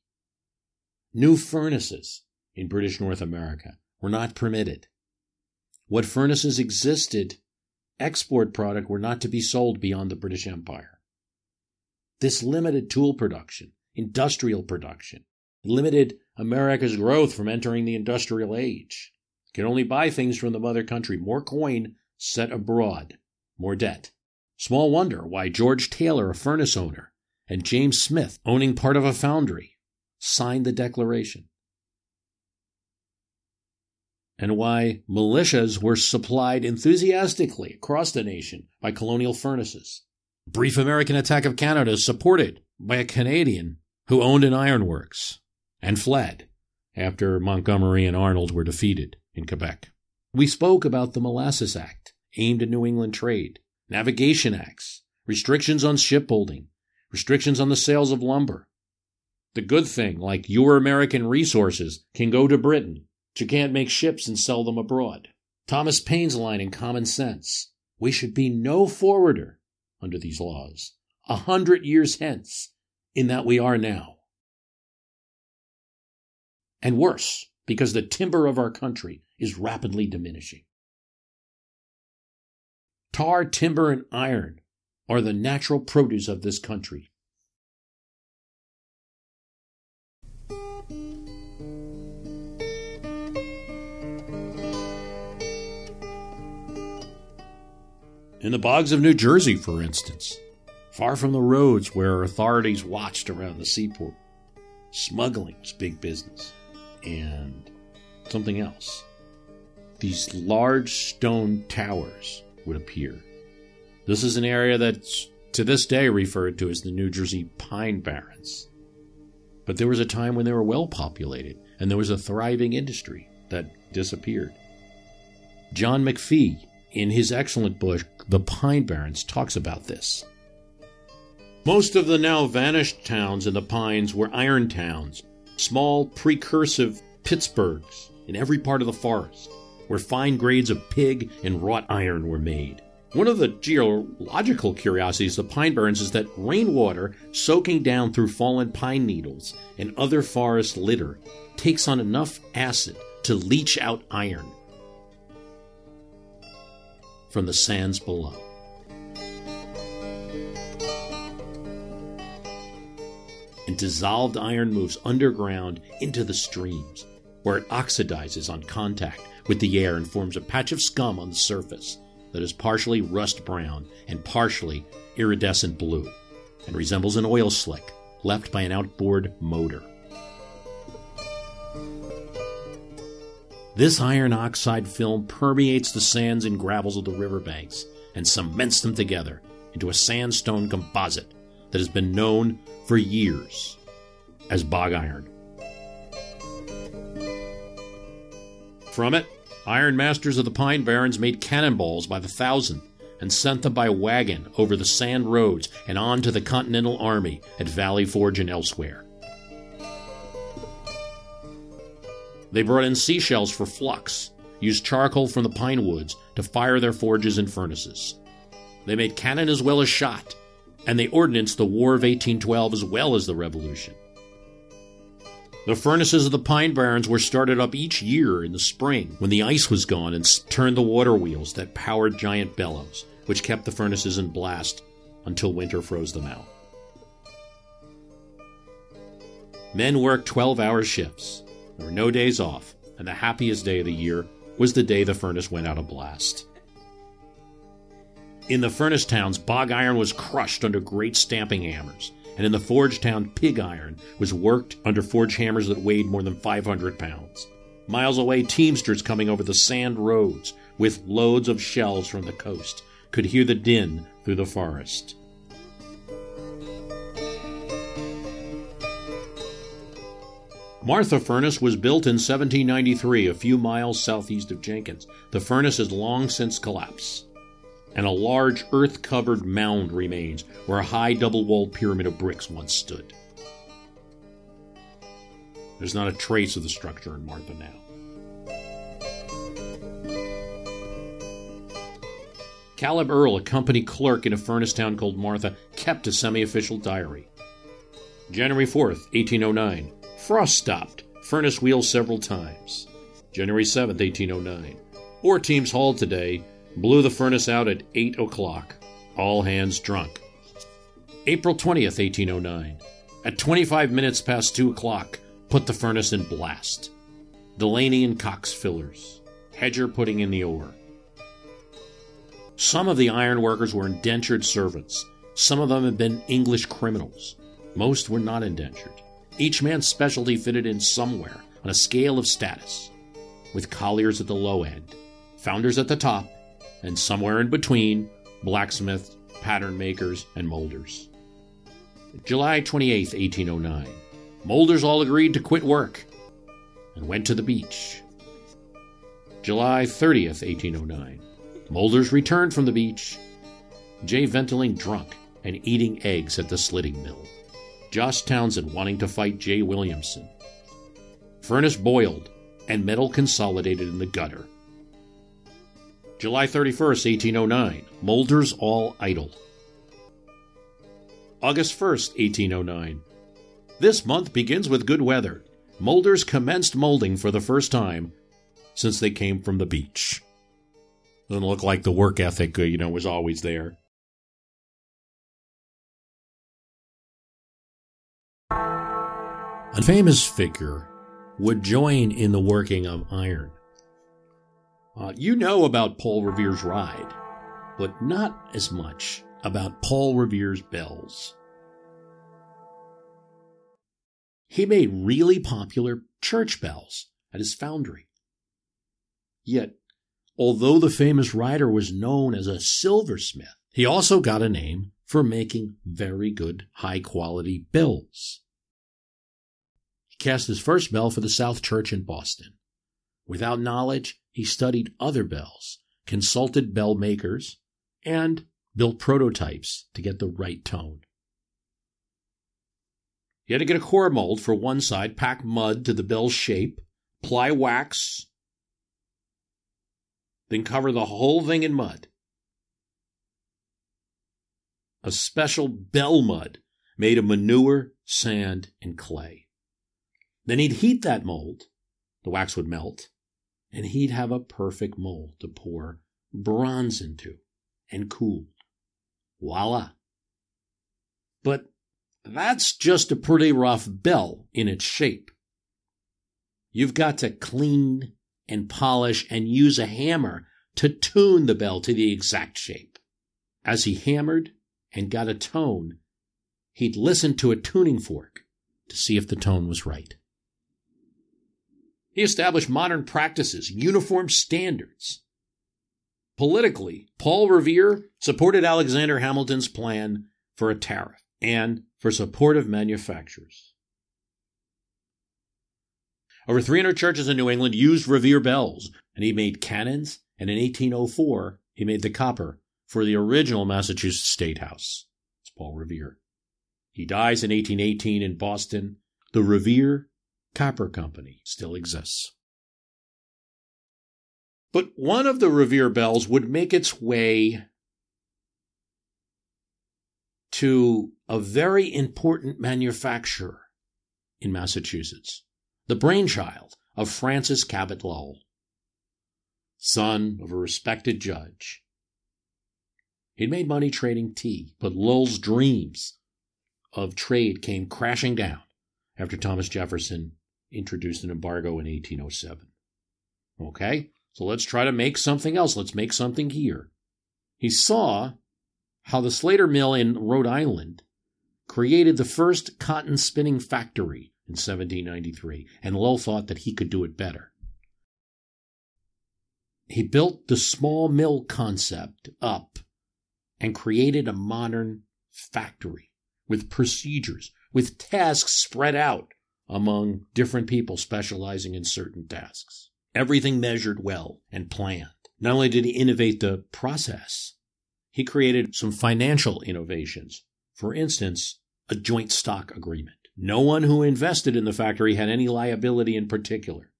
New furnaces in British North America were not permitted. What furnaces existed, export product, were not to be sold beyond the British Empire. This limited tool production, industrial production, limited America's growth from entering the industrial age. Can only buy things from the mother country. More coin set abroad, more debt. Small wonder why George Taylor, a furnace owner, and James Smith, owning part of a foundry, signed the Declaration. And why militias were supplied enthusiastically across the nation by colonial furnaces. Brief American attack of Canada supported by a Canadian who owned an ironworks and fled after Montgomery and Arnold were defeated in Quebec. We spoke about the Molasses Act, aimed at New England trade, Navigation Acts, restrictions on shipbuilding, restrictions on the sales of lumber. The good thing, like your American resources, can go to Britain, but you can't make ships and sell them abroad. Thomas Paine's line in Common Sense, we should be no forwarder under these laws, 100 years hence, in that we are now. And worse, because the timber of our country is rapidly diminishing. Tar, timber, and iron are the natural produce of this country. In the bogs of New Jersey, for instance, far from the roads where authorities watched around the seaport, smuggling was big business. And something else. These large stone towers would appear. This is an area that's to this day referred to as the New Jersey Pine Barrens. But there was a time when they were well populated, and there was a thriving industry that disappeared. John McPhee, in his excellent book, The Pine Barrens, talks about this. Most of the now vanished towns in the pines were iron towns, small precursive Pittsburghs in every part of the forest, where fine grades of pig and wrought iron were made. One of the geological curiosities of the Pine Barrens is that rainwater soaking down through fallen pine needles and other forest litter takes on enough acid to leach out iron from the sands below. And dissolved iron moves underground into the streams, where it oxidizes on contact with the air and forms a patch of scum on the surface that is partially rust brown and partially iridescent blue, and resembles an oil slick left by an outboard motor. This iron oxide film permeates the sands and gravels of the riverbanks and cements them together into a sandstone composite that has been known for years as bog iron. From it, iron masters of the Pine Barrens made cannonballs by the thousand and sent them by wagon over the sand roads and on to the Continental Army at Valley Forge and elsewhere. They brought in seashells for flux, used charcoal from the pine woods to fire their forges and furnaces. They made cannon as well as shot, and they ordnanced the War of 1812 as well as the Revolution. The furnaces of the Pine Barrens were started up each year in the spring when the ice was gone and turned the water wheels that powered giant bellows, which kept the furnaces in blast until winter froze them out. Men worked 12-hour shifts. There were no days off, and the happiest day of the year was the day the furnace went out of blast. In the furnace towns, bog iron was crushed under great stamping hammers, and in the forge town, pig iron was worked under forge hammers that weighed more than 500 pounds. Miles away, teamsters coming over the sand roads with loads of shells from the coast could hear the din through the forest. Martha Furnace was built in 1793, a few miles southeast of Jenkins. The furnace has long since collapsed, and a large earth-covered mound remains where a high double-walled pyramid of bricks once stood. There's not a trace of the structure in Martha now. Caleb Earle, a company clerk in a furnace town called Martha, kept a semi-official diary. January 4th, 1809. Frost stopped. Furnace wheels several times. January 7th, 1809. Ore teams hauled today. Blew the furnace out at 8 o'clock. All hands drunk. April 20th, 1809. At 25 minutes past 2 o'clock, put the furnace in blast. Delaney and Cox fillers. Hedger putting in the ore. Some of the iron workers were indentured servants. Some of them had been English criminals. Most were not indentured. Each man's specialty fitted in somewhere on a scale of status, with colliers at the low end, founders at the top, and somewhere in between, blacksmiths, pattern makers, and molders. July 28, 1809. Molders all agreed to quit work and went to the beach. July 30th, 1809. Molders returned from the beach. J. Ventling drunk and eating eggs at the slitting mill. Josh Townsend wanting to fight J. Williamson. Furnace boiled and metal consolidated in the gutter. July 31st, 1809. Molders all idle. August 1st, 1809. This month begins with good weather. Molders commenced molding for the first time since they came from the beach. Doesn't look like the work ethic, was always there. A famous figure would join in the working of iron. You know about Paul Revere's ride, but not as much about Paul Revere's bells. He made really popular church bells at his foundry. Yet, although the famous rider was known as a silversmith, he also got a name for making very good, high-quality bells. He cast his first bell for the South Church in Boston. Without knowledge, he studied other bells, consulted bell makers, and built prototypes to get the right tone. He had to get a core mold for one side, pack mud to the bell's shape, apply wax, then cover the whole thing in mud. a special bell mud made of manure, sand, and clay. Then he'd heat that mold, the wax would melt, and he'd have a perfect mold to pour bronze into and cool. Voila. But that's just a pretty rough bell in its shape. You've got to clean and polish and use a hammer to tune the bell to the exact shape. As he hammered and got a tone, he'd listen to a tuning fork to see if the tone was right. He established modern practices, uniform standards. Politically, Paul Revere supported Alexander Hamilton's plan for a tariff and for support of manufacturers. Over 300 churches in New England used Revere bells, and he made cannons, and in 1804, he made the copper for the original Massachusetts State House. It's Paul Revere. He dies in 1818 in Boston. The Revere Copper Company still exists. But one of the Revere bells would make its way to a very important manufacturer in Massachusetts, the brainchild of Francis Cabot Lowell, son of a respected judge. He'd made money trading tea, but Lowell's dreams of trade came crashing down after Thomas Jefferson introduced an embargo in 1807. Okay, so let's try to make something else. Let's make something here. He saw how the Slater Mill in Rhode Island created the first cotton spinning factory in 1793, and Lowell thought that he could do it better. He built the small mill concept up and created a modern factory with procedures, with tasks spread out among different people specializing in certain tasks. Everything measured well and planned. Not only did he innovate the process, he created some financial innovations. For instance, a joint stock agreement. No one who invested in the factory had any liability in particular.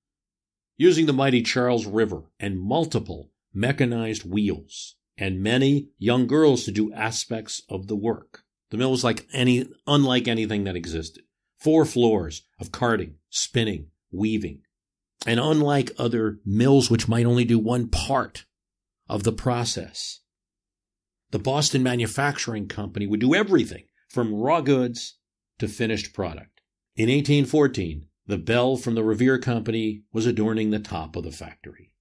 Using the mighty Charles River and multiple mechanized wheels and many young girls to do aspects of the work, the mill was unlike anything that existed. 4 floors of carding, spinning, weaving. And unlike other mills which might only do one part of the process, the Boston Manufacturing Company would do everything from raw goods to finished product. In 1814, the bell from the Revere Company was adorning the top of the factory.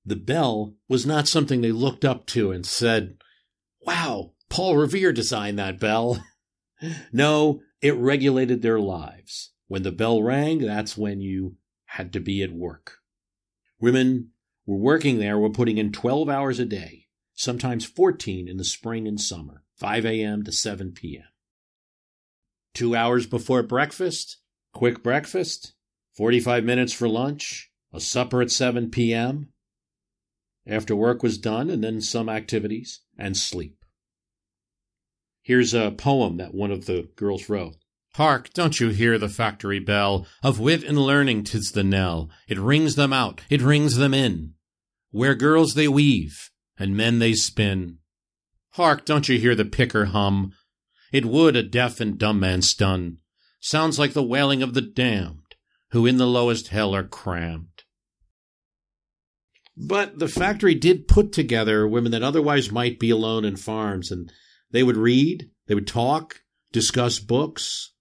The bell was not something they looked up to and said, "Wow, Paul Revere designed that bell." No, it regulated their lives. When the bell rang, that's when you had to be at work. Women were working there, were putting in 12 hours a day, sometimes 14 in the spring and summer, 5 a.m. to 7 p.m. 2 hours before breakfast, quick breakfast, 45 minutes for lunch, a supper at 7 p.m. After work was done, and then some activities, and sleep. Here's a poem that one of the girls wrote. "Hark, don't you hear the factory bell? Of wit and learning 'tis the knell. It rings them out, it rings them in. Where girls they weave, and men they spin. Hark, don't you hear the picker hum? It would a deaf and dumb man stun. Sounds like the wailing of the damned, who in the lowest hell are crammed." But the factory did put together women that otherwise might be alone in farms, and they would read, they would talk, discuss books.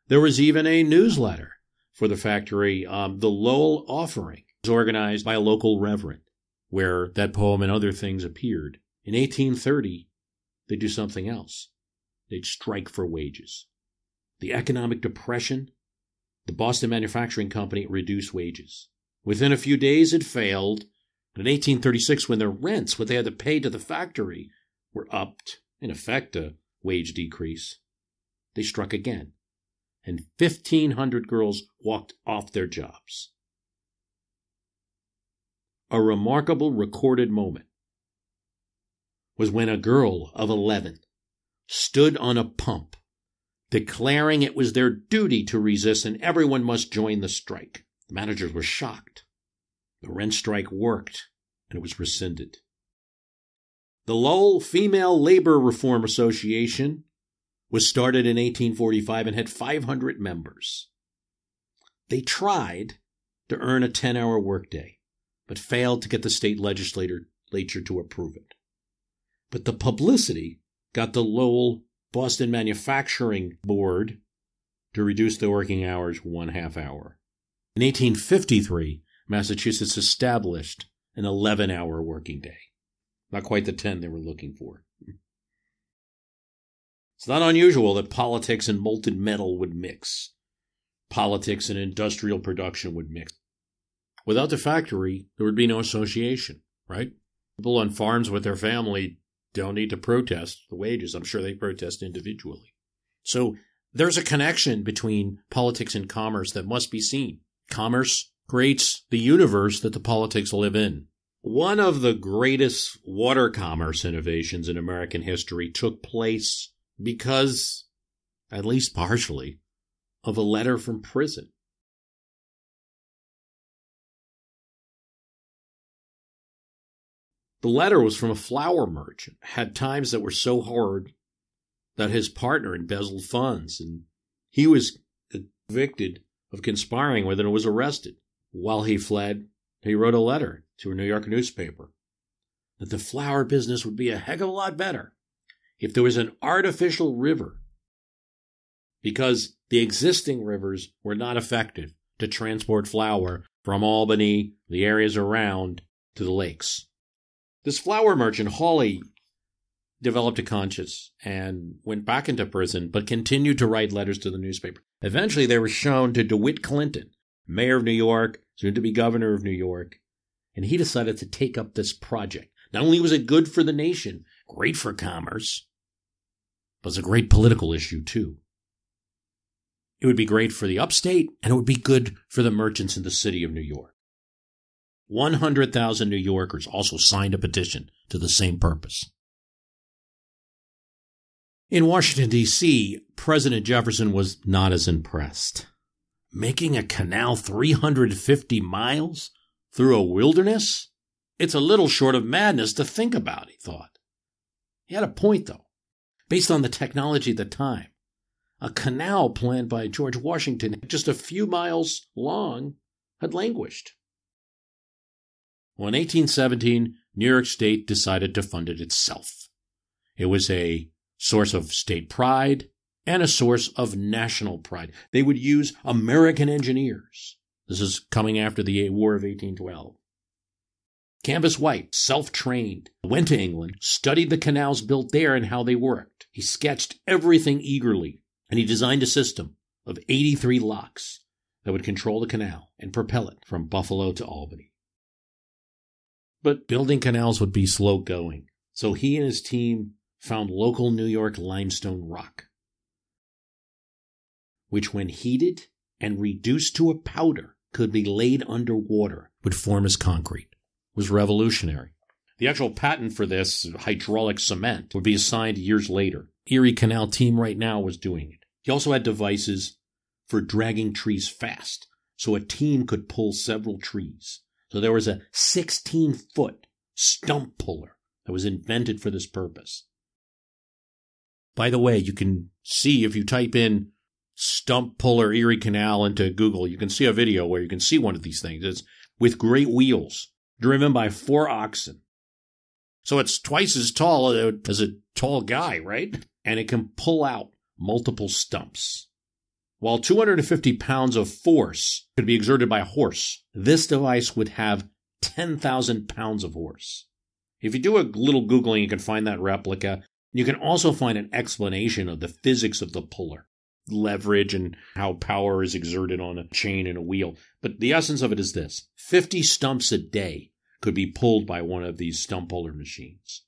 There was even a newsletter for the factory, the Lowell Offering. It was organized by a local reverend, where that poem and other things appeared. In 1830, they'd do something else. They'd strike for wages. The economic depression, the Boston Manufacturing Company reduced wages. Within a few days, it failed. But in 1836, when their rents, what they had to pay to the factory, were upped, in effect a wage decrease, they struck again, and 1,500 girls walked off their jobs. A remarkable recorded moment was when a girl of 11 stood on a pump, declaring it was their duty to resist and everyone must join the strike. The managers were shocked. The rent strike worked, and it was rescinded. The Lowell Female Labor Reform Association was started in 1845 and had 500 members. They tried to earn a 10-hour workday, but failed to get the state legislature to approve it. But the publicity got the Lowell Boston Manufacturing Board to reduce the working hours 1/2 hour. In 1853, Massachusetts established an 11-hour working day. Not quite the 10 they were looking for. It's not unusual that politics and molten metal would mix. Politics and industrial production would mix. Without the factory, there would be no association, right? People on farms with their family don't need to protest the wages. I'm sure they protest individually. So there's a connection between politics and commerce that must be seen. Commerce creates the universe that the politics live in. One of the greatest water commerce innovations in American history took place because, at least partially, of a letter from prison. The letter was from a flour merchant, had times that were so hard that his partner embezzled funds, and he was convicted of conspiring with and was arrested. While he fled, he wrote a letter to a New York newspaper that the flour business would be a heck of a lot better if there was an artificial river, because the existing rivers were not effective to transport flour from Albany, the areas around, to the lakes. This flour merchant, Hawley, developed a conscience and went back into prison, but continued to write letters to the newspaper. Eventually, they were shown to DeWitt Clinton, mayor of New York, soon to be governor of New York, and he decided to take up this project. Not only was it good for the nation, great for commerce, but it's a great political issue, too. It would be great for the upstate, and it would be good for the merchants in the city of New York. 100,000 New Yorkers also signed a petition to the same purpose. In Washington, D.C., President Jefferson was not as impressed. Making a canal 350 miles through a wilderness? It's a little short of madness to think about, he thought. He had a point, though. Based on the technology at the time, a canal planned by George Washington, just a few miles long, had languished. Well, in 1817, New York State decided to fund it itself. It was a source of state pride and a source of national pride. They would use American engineers. This is coming after the War of 1812. Canvas White, self-trained, went to England, studied the canals built there and how they worked. He sketched everything eagerly, and he designed a system of 83 locks that would control the canal and propel it from Buffalo to Albany. But building canals would be slow going, so he and his team found local New York limestone rock, which when heated and reduced to a powder could be laid underwater, would form as concrete. It was revolutionary. The actual patent for this, hydraulic cement, would be assigned years later. Erie Canal team right now was doing it. He also had devices for dragging trees fast, so a team could pull several trees. So there was a 16-foot stump puller that was invented for this purpose. By the way, you can see if you type in stump puller Erie Canal into Google, you can see a video where you can see one of these things. It's with great wheels, driven by 4 oxen. So it's twice as tall as a tall guy, right? And it can pull out multiple stumps. While 250 pounds of force could be exerted by a horse, this device would have 10,000 pounds of force. If you do a little Googling, you can find that replica. You can also find an explanation of the physics of the puller, leverage and how power is exerted on a chain and a wheel. But the essence of it is this: 50 stumps a day could be pulled by one of these stump puller machines.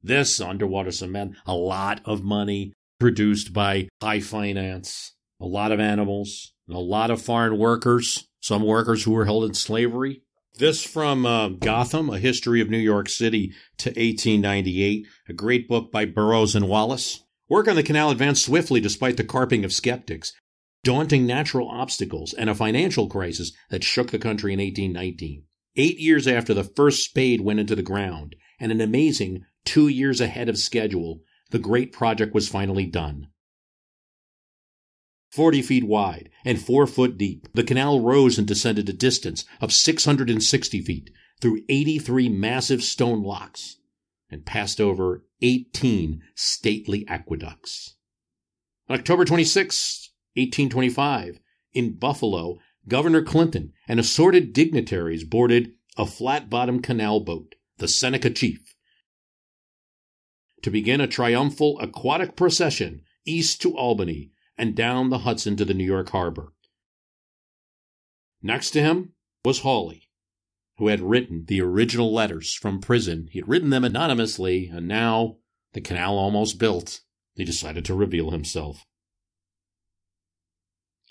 This underwater cement, a lot of money, produced by high finance, a lot of animals, and a lot of foreign workers, some workers who were held in slavery. This from Gotham, A History of New York City to 1898, a great book by Burroughs and Wallace. Work on the canal advanced swiftly despite the carping of skeptics, daunting natural obstacles, and a financial crisis that shook the country in 1819. 8 years after the first spade went into the ground and an amazing 2 years ahead of schedule, the great project was finally done. 40 feet wide and 4 foot deep, the canal rose and descended a distance of 660 feet through 83 massive stone locks and passed over 18 stately aqueducts. On October 26, 1825, in Buffalo, Governor Clinton and assorted dignitaries boarded a flat-bottomed canal boat, the Seneca Chief, to begin a triumphal aquatic procession east to Albany and down the Hudson to the New York harbor. Next to him was Hawley, who had written the original letters from prison. He had written them anonymously, and now, the canal almost built, he decided to reveal himself.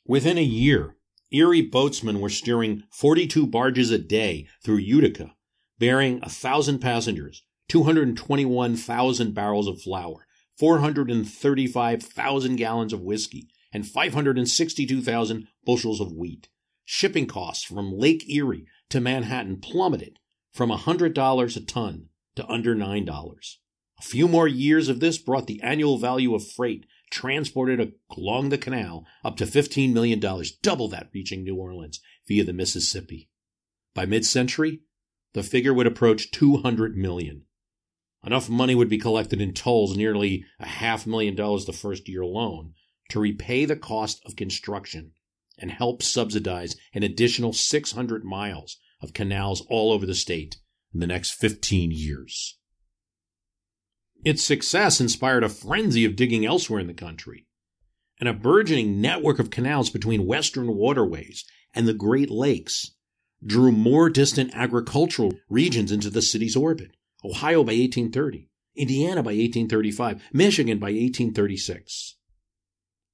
Within a year, Erie boatsmen were steering 42 barges a day through Utica, bearing 1,000 passengers, 221,000 barrels of flour, 435,000 gallons of whiskey, and 562,000 bushels of wheat. Shipping costs from Lake Erie to Manhattan plummeted from $100 a ton to under $9. A few more years of this brought the annual value of freight transported along the canal up to $15 million, double that reaching New Orleans via the Mississippi. By mid-century, the figure would approach $200 million. Enough money would be collected in tolls, nearly $500,000 the first year alone, to repay the cost of construction and help subsidize an additional 600 miles of canals all over the state in the next 15 years. Its success inspired a frenzy of digging elsewhere in the country, and a burgeoning network of canals between western waterways and the Great Lakes drew more distant agricultural regions into the city's orbit. Ohio by 1830, Indiana by 1835, Michigan by 1836.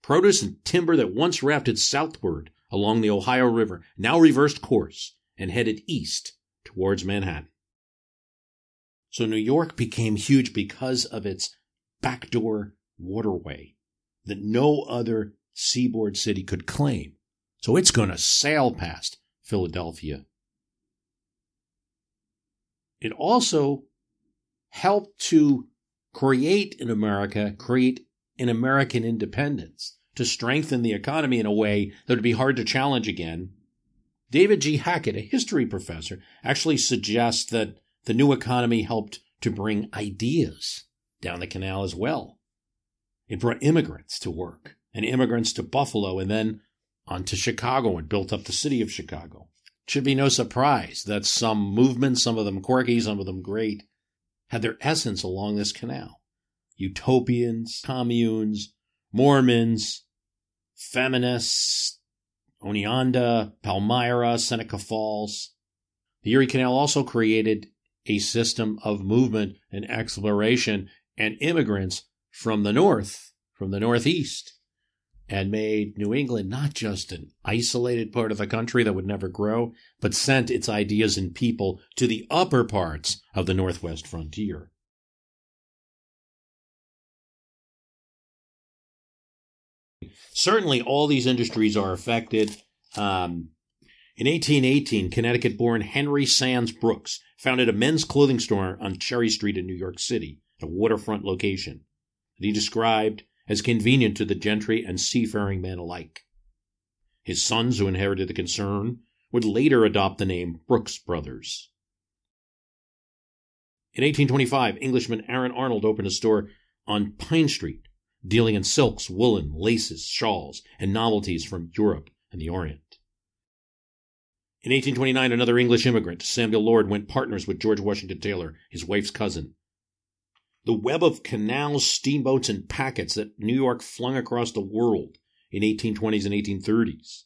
Produce and timber that once rafted southward along the Ohio River now reversed course and headed east towards Manhattan. So New York became huge because of its backdoor waterway that no other seaboard city could claim. So it's going to sail past Philadelphia. It also helped to create an American independence, to strengthen the economy in a way that would be hard to challenge again. David G. Hackett, a history professor, actually suggests that the new economy helped to bring ideas down the canal as well. It brought immigrants to work, and immigrants to Buffalo, and then on to Chicago, and built up the city of Chicago. It should be no surprise that some movements, some of them quirky, some of them great, had their essence along this canal. Utopians, communes, Mormons, feminists, Oneonda, Palmyra, Seneca Falls. The Erie Canal also created a system of movement and exploration and immigrants from the north, from the northeast, and made New England not just an isolated part of the country that would never grow, but sent its ideas and people to the upper parts of the northwest frontier. Certainly, all these industries are affected. In 1818, Connecticut-born Henry Sands Brooks founded a men's clothing store on Cherry Street in New York City, a waterfront location that he described as convenient to the gentry and seafaring man alike. His sons, who inherited the concern, would later adopt the name Brooks Brothers. In 1825, Englishman Aaron Arnold opened a store on Pine Street, dealing in silks, woolen, laces, shawls, and novelties from Europe and the Orient. In 1829, another English immigrant, Samuel Lord, went partners with George Washington Taylor, his wife's cousin. The web of canals, steamboats, and packets that New York flung across the world in 1820s and 1830s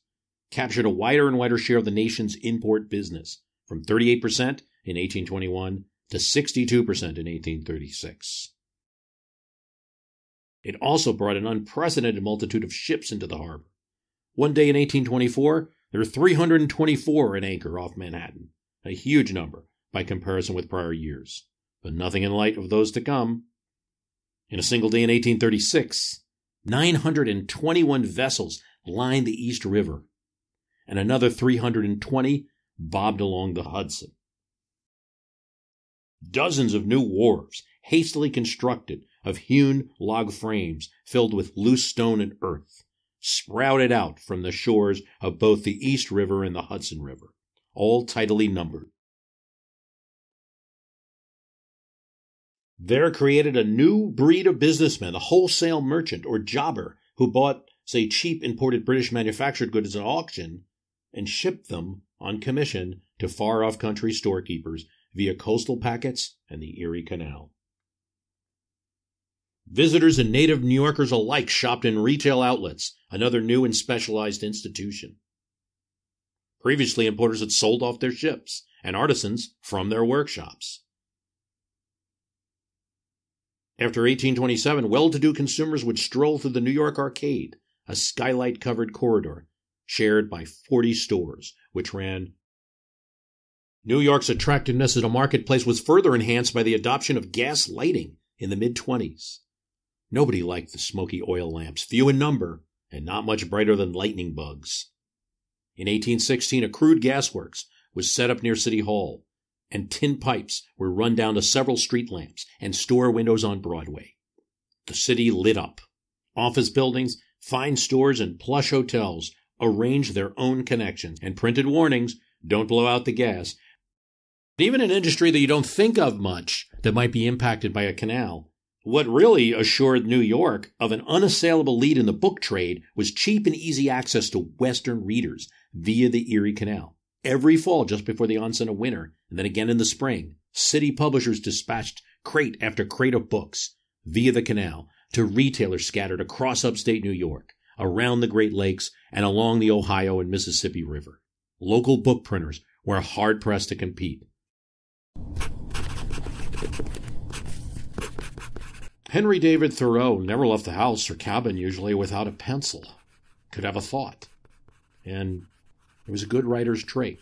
captured a wider and wider share of the nation's import business, from 38% in 1821 to 62% in 1836. It also brought an unprecedented multitude of ships into the harbor. One day in 1824, there were 324 at anchor off Manhattan, a huge number by comparison with prior years, but nothing in light of those to come. In a single day in 1836, 921 vessels lined the East River, and another 320 bobbed along the Hudson. Dozens of new wharves, hastily constructed of hewn log frames filled with loose stone and earth, sprouted out from the shores of both the East River and the Hudson River, all tidily numbered. There created a new breed of businessman, the wholesale merchant or jobber, who bought, say, cheap imported British manufactured goods at auction and shipped them on commission to far-off country storekeepers via coastal packets and the Erie Canal. Visitors and native New Yorkers alike shopped in retail outlets, another new and specialized institution. Previously, importers had sold off their ships and artisans from their workshops. After 1827, well-to-do consumers would stroll through the New York Arcade, a skylight-covered corridor shared by 40 stores, which ran. New York's attractiveness as a marketplace was further enhanced by the adoption of gas lighting in the mid-20s. Nobody liked the smoky oil lamps, few in number, and not much brighter than lightning bugs. In 1816, a crude gasworks was set up near City Hall, and tin pipes were run down to several street lamps and store windows on Broadway. The city lit up. Office buildings, fine stores, and plush hotels arranged their own connections and printed warnings, don't blow out the gas. Even an industry that you don't think of much that might be impacted by a canal, what really assured New York of an unassailable lead in the book trade was cheap and easy access to Western readers via the Erie Canal. Every fall, just before the onset of winter, and then again in the spring, city publishers dispatched crate after crate of books via the canal to retailers scattered across upstate New York, around the Great Lakes, and along the Ohio and Mississippi River. Local book printers were hard-pressed to compete. Henry David Thoreau never left the house or cabin usually without a pencil. Could have a thought. And it was a good writer's trait.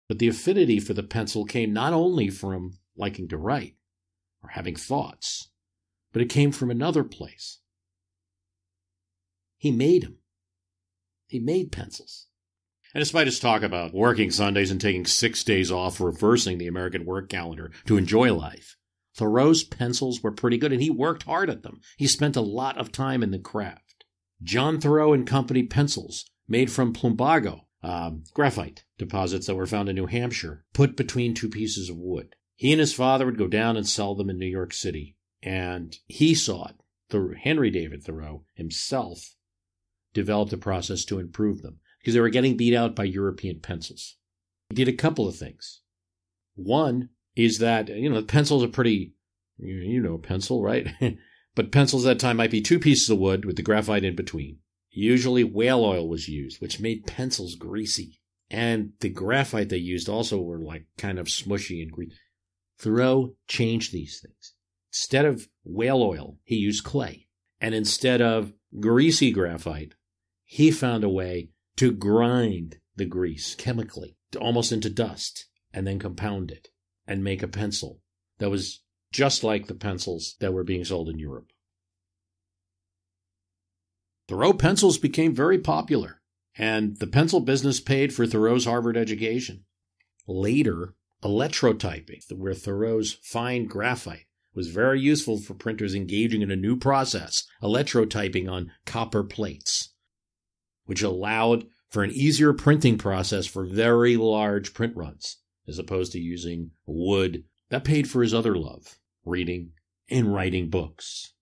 But the affinity for the pencil came not only from liking to write or having thoughts, but it came from another place. He made them. He made pencils. And despite his talk about working Sundays and taking 6 days off, reversing the American work calendar to enjoy life, Thoreau's pencils were pretty good, and he worked hard at them. He spent a lot of time in the craft. John Thoreau and Company pencils, made from plumbago, graphite deposits that were found in New Hampshire, put between two pieces of wood. He and his father would go down and sell them in New York City, and he saw it. Henry David Thoreau himself developed a process to improve them, because they were getting beat out by European pencils. He did a couple of things. One is that, the pencils are pretty, a pencil, right? But pencils at that time might be two pieces of wood with the graphite in between. Usually whale oil was used, which made pencils greasy. And the graphite they used also were like kind of smushy and greasy. Thoreau changed these things. Instead of whale oil, he used clay. And instead of greasy graphite, he found a way to grind the grease chemically almost into dust and then compound it and make a pencil that was just like the pencils that were being sold in Europe. Thoreau pencils became very popular, and the pencil business paid for Thoreau's Harvard education. Later, electrotyping, where Thoreau's fine graphite was very useful for printers engaging in a new process, electrotyping on copper plates, which allowed for an easier printing process for very large print runs, as opposed to using wood. That paid for his other love, reading and writing books.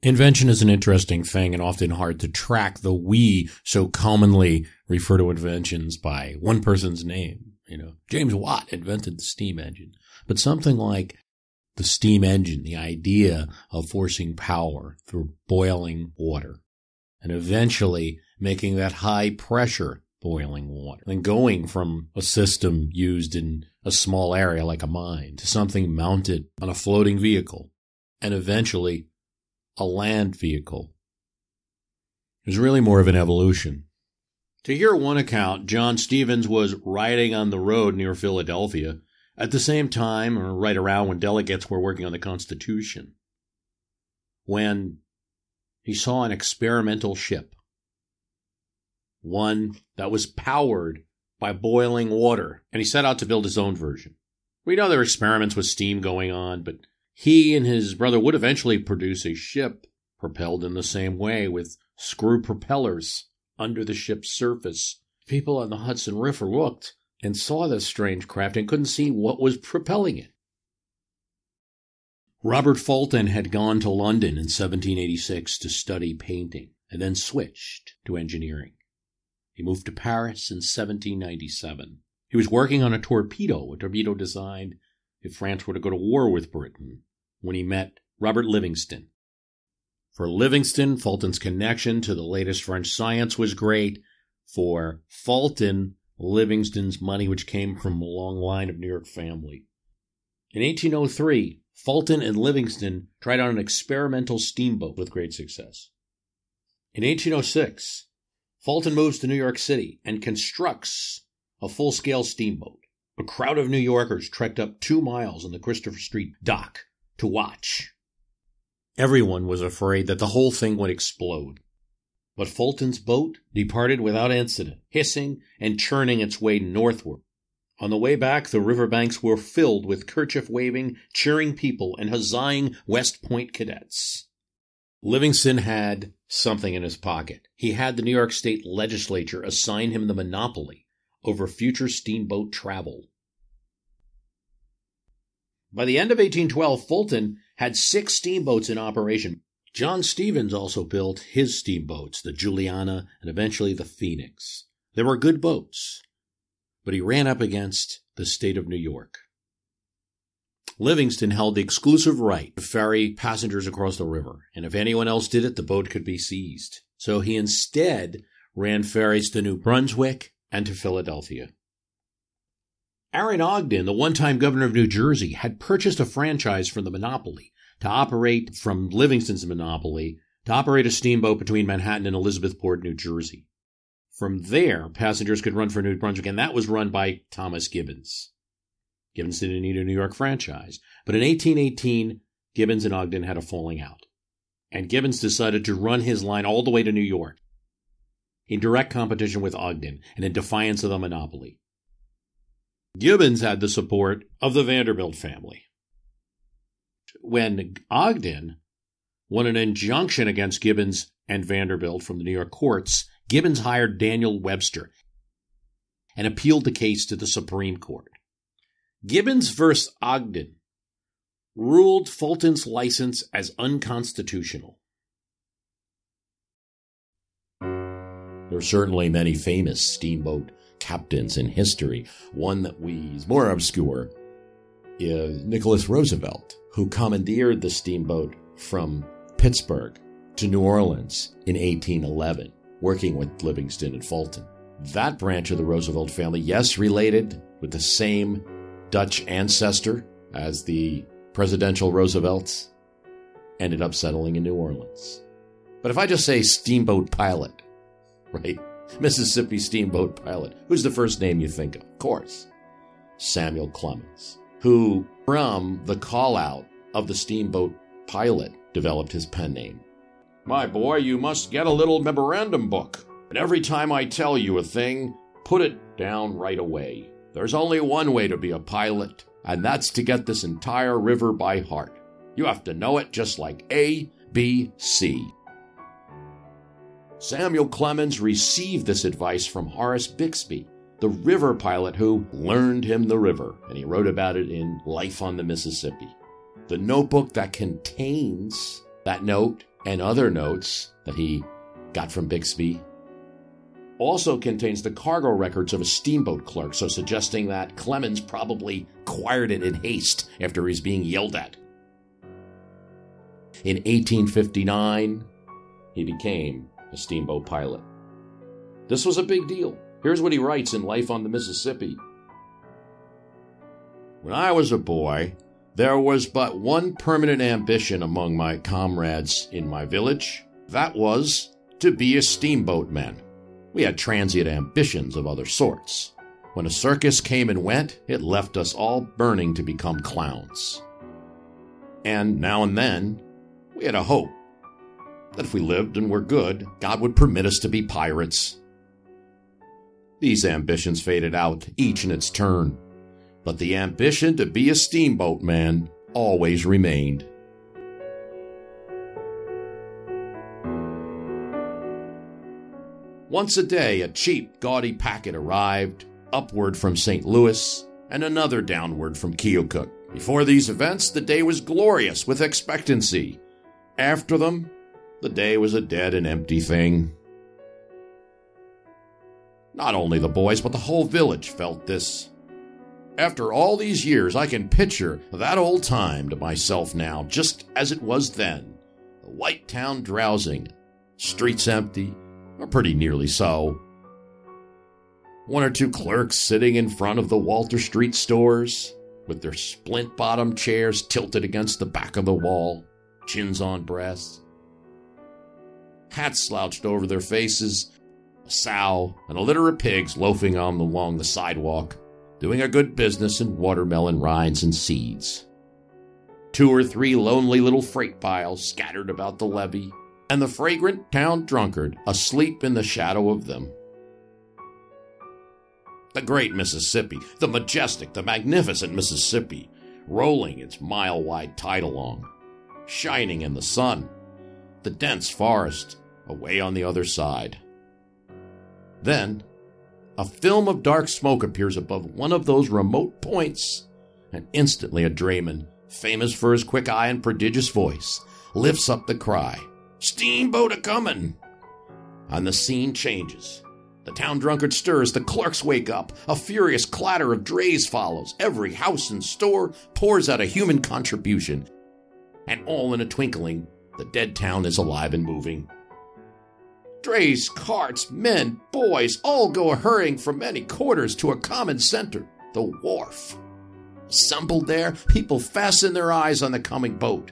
Invention is an interesting thing and often hard to track, though we so commonly refer to inventions by one person's name. James Watt invented the steam engine. But something like the steam engine, the idea of forcing power through boiling water, and eventually making that high pressure boiling water, and going from a system used in a small area like a mine to something mounted on a floating vehicle, and eventually a land vehicle. It was really more of an evolution. To hear one account, John Stevens was riding on the road near Philadelphia at the same time, or right around when delegates were working on the Constitution, when he saw an experimental ship, one that was powered by boiling water, and he set out to build his own version. We know there were experiments with steam going on, but he and his brother would eventually produce a ship propelled in the same way with screw propellers under the ship's surface. People on the Hudson River looked and saw this strange craft and couldn't see what was propelling it. Robert Fulton had gone to London in 1786 to study painting and then switched to engineering. He moved to Paris in 1797. He was working on a torpedo designed if France were to go to war with Britain, when he met Robert Livingston. For Livingston, Fulton's connection to the latest French science was great. For Fulton, Livingston's money, which came from a long line of New York family. In 1803, Fulton and Livingston tried out an experimental steamboat with great success. In 1806, Fulton moves to New York City and constructs a full-scale steamboat. A crowd of New Yorkers trekked up 2 miles on the Christopher Street dock to watch. Everyone was afraid that the whole thing would explode. But Fulton's boat departed without incident, hissing and churning its way northward. On the way back, the riverbanks were filled with kerchief-waving, cheering people and huzzahing West Point cadets. Livingston had something in his pocket. He had the New York State Legislature assign him the monopoly over future steamboat travel. By the end of 1812, Fulton had 6 steamboats in operation. John Stevens also built his steamboats, the Juliana and eventually the Phoenix. They were good boats, but he ran up against the state of New York. Livingston held the exclusive right to ferry passengers across the river, and if anyone else did it, the boat could be seized. So he instead ran ferries to New Brunswick and to Philadelphia. Aaron Ogden, the one-time governor of New Jersey, had purchased a franchise from the monopoly to operate from Livingston's monopoly to operate a steamboat between Manhattan and Elizabethport, New Jersey. From there, passengers could run for New Brunswick, and that was run by Thomas Gibbons. Gibbons didn't need a New York franchise, but in 1818, Gibbons and Ogden had a falling out, and Gibbons decided to run his line all the way to New York, in direct competition with Ogden and in defiance of the monopoly. Gibbons had the support of the Vanderbilt family. When Ogden won an injunction against Gibbons and Vanderbilt from the New York courts, Gibbons hired Daniel Webster and appealed the case to the Supreme Court. Gibbons versus Ogden ruled Fulton's license as unconstitutional. There are certainly many famous steamboat captains in history. One that is more obscure is Nicholas Roosevelt, who commandeered the steamboat from Pittsburgh to New Orleans in 1811, working with Livingston and Fulton. That branch of the Roosevelt family, yes, related with the same Dutch ancestor as the presidential Roosevelts, ended up settling in New Orleans. But if I just say steamboat pilot, right? Mississippi steamboat pilot, who's the first name you think of? Of course, Samuel Clemens, who, from the call-out of the steamboat pilot, developed his pen name. My boy, you must get a little memorandum book. And every time I tell you a thing, put it down right away. There's only one way to be a pilot, and that's to get this entire river by heart. You have to know it just like A, B, C. Samuel Clemens received this advice from Horace Bixby, the river pilot who learned him the river, and he wrote about it in Life on the Mississippi. The notebook that contains that note and other notes that he got from Bixby also contains the cargo records of a steamboat clerk, so suggesting that Clemens probably acquired it in haste after he's being yelled at. In 1859, he became a steamboat pilot. This was a big deal. Here's what he writes in Life on the Mississippi. When I was a boy, there was but one permanent ambition among my comrades in my village. That was to be a steamboatman. We had transient ambitions of other sorts. When a circus came and went, it left us all burning to become clowns. And now and then, we had a hope that if we lived and were good, God would permit us to be pirates. These ambitions faded out, each in its turn. But the ambition to be a steamboat man always remained. Once a day, a cheap, gaudy packet arrived, upward from St. Louis, and another downward from Keokuk. Before these events, the day was glorious with expectancy. After them, the day was a dead and empty thing. Not only the boys, but the whole village felt this. After all these years, I can picture that old time to myself now, just as it was then. The white town drowsing, streets empty, or pretty nearly so. One or two clerks sitting in front of the Walter Street stores, with their splint-bottom chairs tilted against the back of the wall, chins on breasts. Hats slouched over their faces, a sow and a litter of pigs loafing along the sidewalk, doing a good business in watermelon rinds and seeds. 2 or 3 lonely little freight piles scattered about the levee, and the fragrant town drunkard asleep in the shadow of them. The great Mississippi, the majestic, the magnificent Mississippi, rolling its mile-wide tide along, shining in the sun, the dense forest away on the other side. Then, a film of dark smoke appears above one of those remote points, and instantly a drayman, famous for his quick eye and prodigious voice, lifts up the cry, "Steamboat a-comin'!" And the scene changes. The town drunkard stirs, the clerks wake up, a furious clatter of drays follows, every house and store pours out a human contribution, and all in a twinkling, the dead town is alive and moving. Drays, carts, men, boys, all go hurrying from many quarters to a common center, the wharf. Assembled there, people fasten their eyes on the coming boat,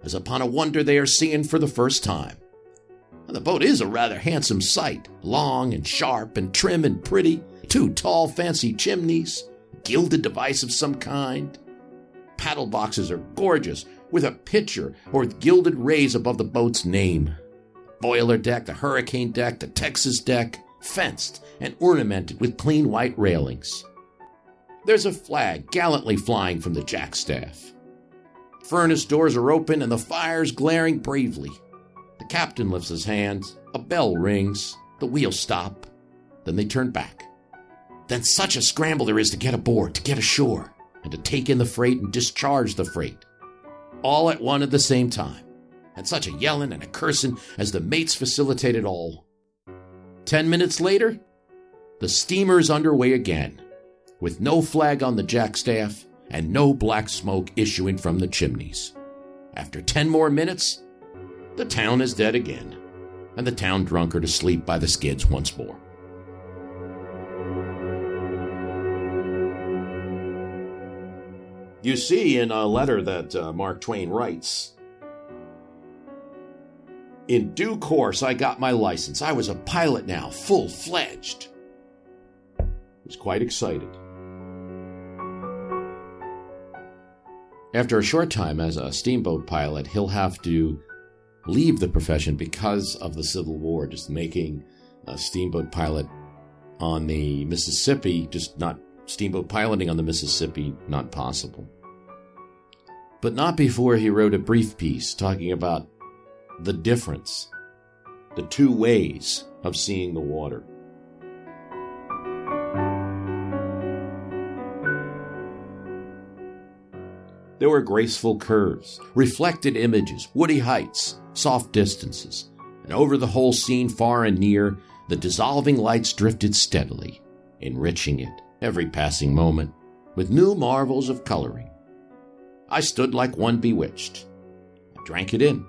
as upon a wonder they are seeing for the first time. And the boat is a rather handsome sight, long and sharp and trim and pretty, 2 tall fancy chimneys, gilded device of some kind. Paddle boxes are gorgeous, with a picture or gilded rays above the boat's name. Boiler deck, the hurricane deck, the Texas deck, fenced and ornamented with clean white railings. There's a flag gallantly flying from the jackstaff. Furnace doors are open and the fires glaring bravely. The captain lifts his hands, a bell rings, the wheels stop, then they turn back. Then such a scramble there is to get aboard, to get ashore, and to take in the freight and discharge the freight. All at one at the same time, and such a yelling and a cursing as the mates facilitate it all. 10 minutes later, the steamer is underway again, with no flag on the jackstaff and no black smoke issuing from the chimneys. After 10 more minutes, the town is dead again, and the town drunkard asleep by the skids once more. You see in a letter that Mark Twain writes, "In due course, I got my license. I was a pilot now, full-fledged." He was quite excited. After a short time as a steamboat pilot, he'll have to leave the profession because of the Civil War, just making a steamboat pilot on the Mississippi, just not steamboat piloting on the Mississippi, not possible. But not before he wrote a brief piece talking about the difference, the 2 ways of seeing the water. There were graceful curves, reflected images, woody heights, soft distances, and over the whole scene far and near, the dissolving lights drifted steadily, enriching it every passing moment with new marvels of coloring. I stood like one bewitched. I drank it in.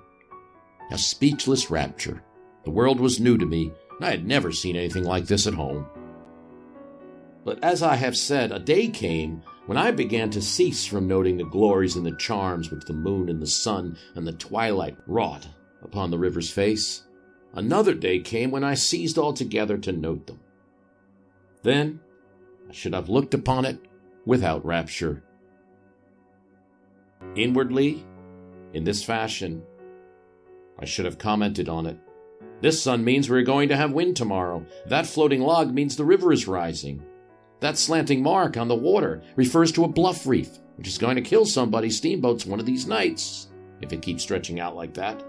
A speechless rapture. The world was new to me, and I had never seen anything like this at home. But as I have said, a day came when I began to cease from noting the glories and the charms which the moon and the sun and the twilight wrought upon the river's face. Another day came when I ceased altogether to note them. Then I should have looked upon it without rapture. Inwardly, in this fashion, I should have commented on it This sun means we're going to have wind tomorrow. That floating log means the river is rising. That slanting mark on the water refers to a bluff reef, which is going to kill somebody's steamboats one of these nights, if it keeps stretching out like that.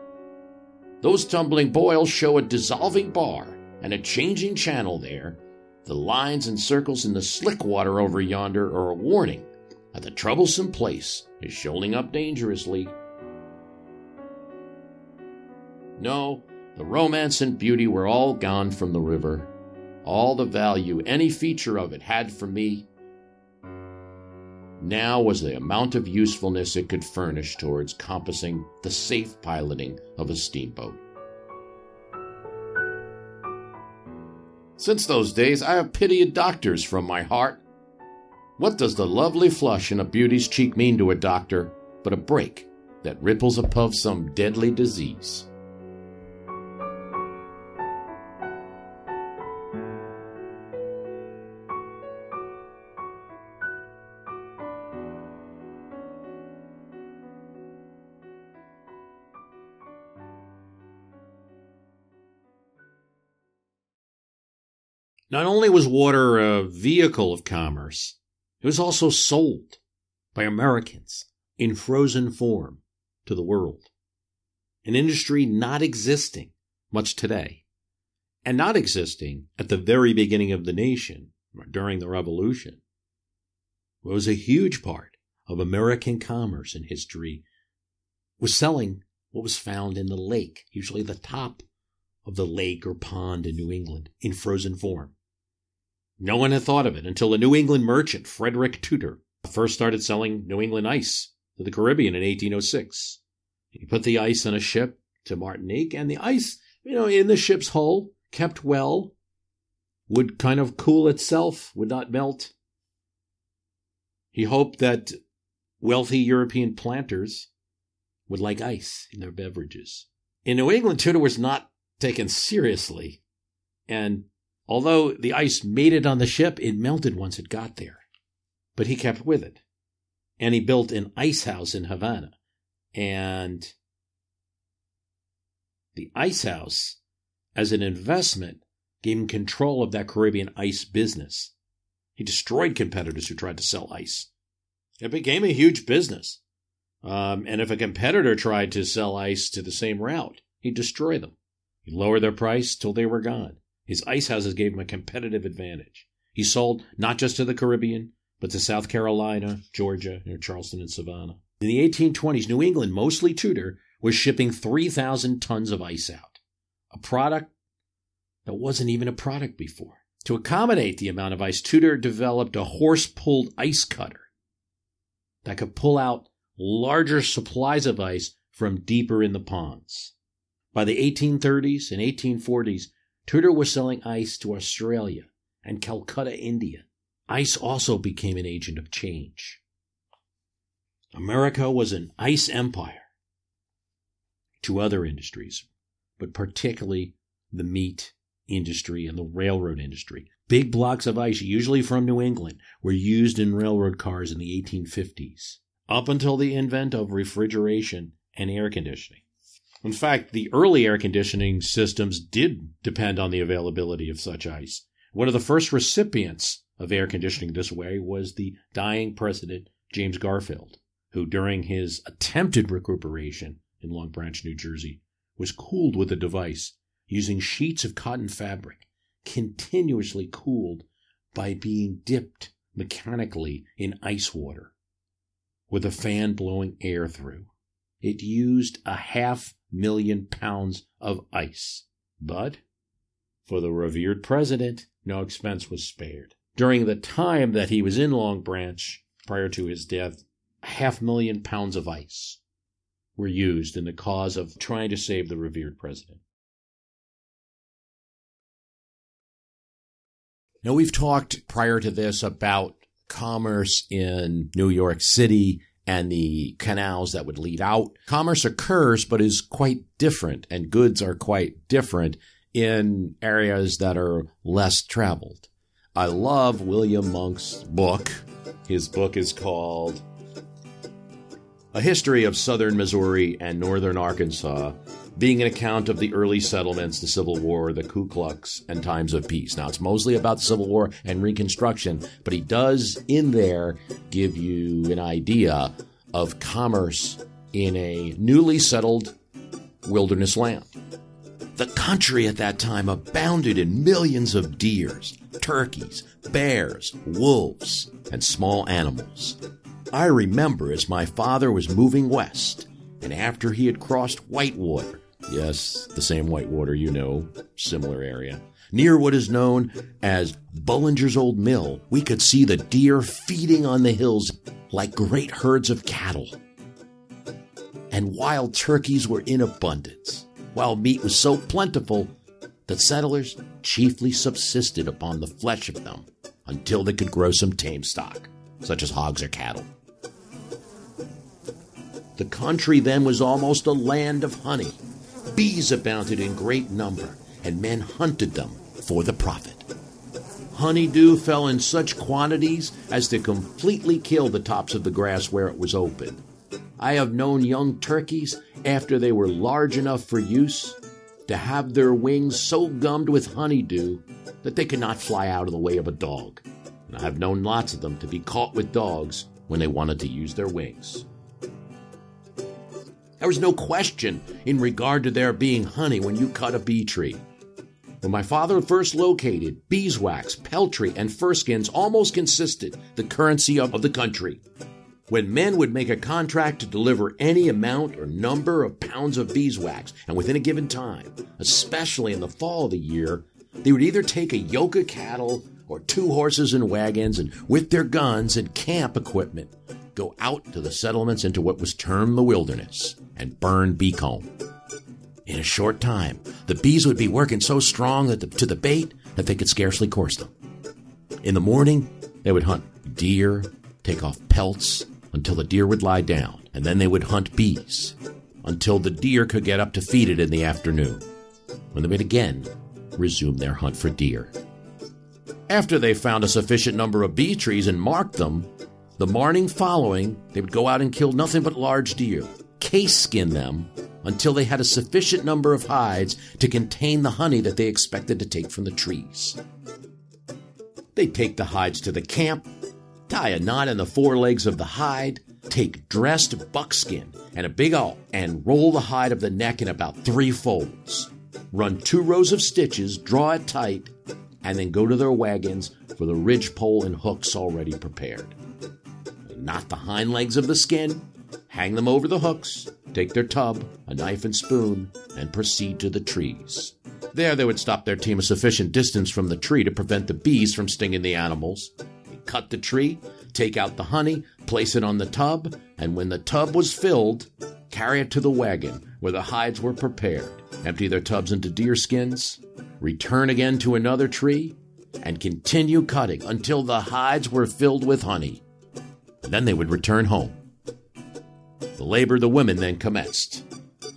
Those tumbling boils show a dissolving bar and a changing channel there. The lines and circles in the slick water over yonder are a warning that the troublesome place is shoaling up dangerously. No, the romance and beauty were all gone from the river. All the value any feature of it had for me now was the amount of usefulness it could furnish towards compassing the safe piloting of a steamboat. Since those days, I have pitied doctors from my heart. What does the lovely flush in a beauty's cheek mean to a doctor but a break that ripples above some deadly disease? Not only was water a vehicle of commerce, it was also sold by Americans in frozen form to the world. An industry not existing much today, and not existing at the very beginning of the nation during the Revolution. It was a huge part of American commerce and history, was selling what was found in the lake, usually the top of the lake or pond in New England, in frozen form. No one had thought of it until a New England merchant, Frederick Tudor, first started selling New England ice to the Caribbean in 1806. He put the ice on a ship to Martinique, and the ice, in the ship's hull, kept well, would kind of cool itself, would not melt. He hoped that wealthy European planters would like ice in their beverages. In New England, Tudor was not taken seriously, and although the ice made it on the ship, it melted once it got there. But he kept with it. And he built an ice house in Havana. And the ice house, as an investment, gave him control of that Caribbean ice business. He destroyed competitors who tried to sell ice. It became a huge business. And if a competitor tried to sell ice to the same route, he'd destroy them. He'd lower their price till they were gone. His ice houses gave him a competitive advantage. He sold not just to the Caribbean, but to South Carolina, Georgia, Charleston, and Savannah. In the 1820s, New England, mostly Tudor, was shipping 3,000 tons of ice out, a product that wasn't even a product before. To accommodate the amount of ice, Tudor developed a horse-pulled ice cutter that could pull out larger supplies of ice from deeper in the ponds. By the 1830s and 1840s, Tudor was selling ice to Australia and Calcutta, India. Ice also became an agent of change. America was an ice empire to other industries, but particularly the meat industry and the railroad industry. Big blocks of ice, usually from New England, were used in railroad cars in the 1850s, up until the advent of refrigeration and air conditioning. In fact, the early air conditioning systems did depend on the availability of such ice. One of the first recipients of air conditioning this way was the dying President James Garfield, who during his attempted recuperation in Long Branch, New Jersey, was cooled with a device using sheets of cotton fabric, continuously cooled by being dipped mechanically in ice water, with a fan blowing air through. It used 500,000 pounds of ice. But for the revered president, no expense was spared. During the time that he was in Long Branch, prior to his death, 500,000 pounds of ice were used in the cause of trying to save the revered president. Now, we've talked prior to this about commerce in New York City and the canals that would lead out. Commerce occurs, but is quite different, and goods are quite different in areas that are less traveled. I love William Monk's book. His book is called A History of Southern Missouri and Northern Arkansas, being an account of the early settlements, the Civil War, the Ku Klux, and times of peace. Now, it's mostly about the Civil War and Reconstruction, but he does in there give you an idea of commerce in a newly settled wilderness land. The country at that time abounded in millions of deers, turkeys, bears, wolves, and small animals. I remember as my father was moving west, and after he had crossed Whitewater, yes, the same Whitewater you know, similar area, near what is known as Bullinger's Old Mill, we could see the deer feeding on the hills like great herds of cattle. And wild turkeys were in abundance. Wild meat was so plentiful that settlers chiefly subsisted upon the flesh of them until they could grow some tame stock, such as hogs or cattle. The country then was almost a land of honey. Bees abounded in great number, and men hunted them for the profit. Honeydew fell in such quantities as to completely kill the tops of the grass where it was open. I have known young turkeys, after they were large enough for use, to have their wings so gummed with honeydew that they could not fly out of the way of a dog. And I have known lots of them to be caught with dogs when they wanted to use their wings. There was no question in regard to there being honey when you cut a bee tree. When my father first located, beeswax, peltry, and fur skins almost consisted the currency of the country. When men would make a contract to deliver any amount or number of pounds of beeswax, and within a given time, especially in the fall of the year, they would either take a yoke of cattle or 2 horses and wagons, and with their guns and camp equipment, go out to the settlements into what was termed the wilderness and burn bee comb. In a short time, the bees would be working so strong to the bait that they could scarcely course them. In the morning, they would hunt deer, take off pelts until the deer would lie down, and then they would hunt bees until the deer could get up to feed it in the afternoon, when they would again resume their hunt for deer. After they found a sufficient number of bee trees and marked them, the morning following, they would go out and kill nothing but large deer, case skin them until they had a sufficient number of hides to contain the honey that they expected to take from the trees. They'd take the hides to the camp, tie a knot in the forelegs of the hide, take dressed buckskin and a big awl, and roll the hide of the neck in about 3 folds. Run 2 rows of stitches, draw it tight, and then go to their wagons for the ridgepole and hooks already prepared. Knot the hind legs of the skin, hang them over the hooks, take their tub, a knife and spoon, and proceed to the trees. There they would stop their team a sufficient distance from the tree to prevent the bees from stinging the animals. They'd cut the tree, take out the honey, place it on the tub, and when the tub was filled, carry it to the wagon where the hides were prepared, empty their tubs into deer skins, return again to another tree, and continue cutting until the hides were filled with honey. And then they would return home. The labor of the women then commenced.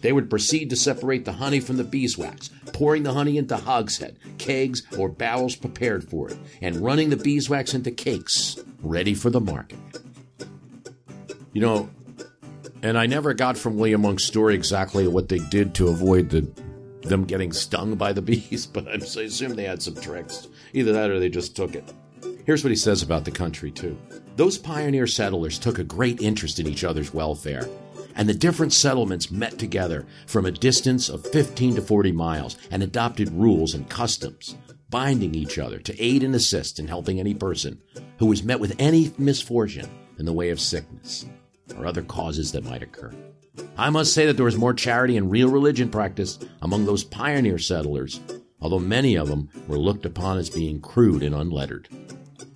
They would proceed to separate the honey from the beeswax, pouring the honey into hogshead, kegs, or barrels prepared for it, and running the beeswax into cakes, ready for the market. You know, and I never got from William Monk's story exactly what they did to avoid them getting stung by the bees, but I assume they had some tricks. Either that or they just took it. Here's what he says about the country, too. Those pioneer settlers took a great interest in each other's welfare, and the different settlements met together from a distance of 15 to 40 miles and adopted rules and customs, binding each other to aid and assist in helping any person who was met with any misfortune in the way of sickness or other causes that might occur. I must say that there was more charity and real religion practiced among those pioneer settlers, although many of them were looked upon as being crude and unlettered.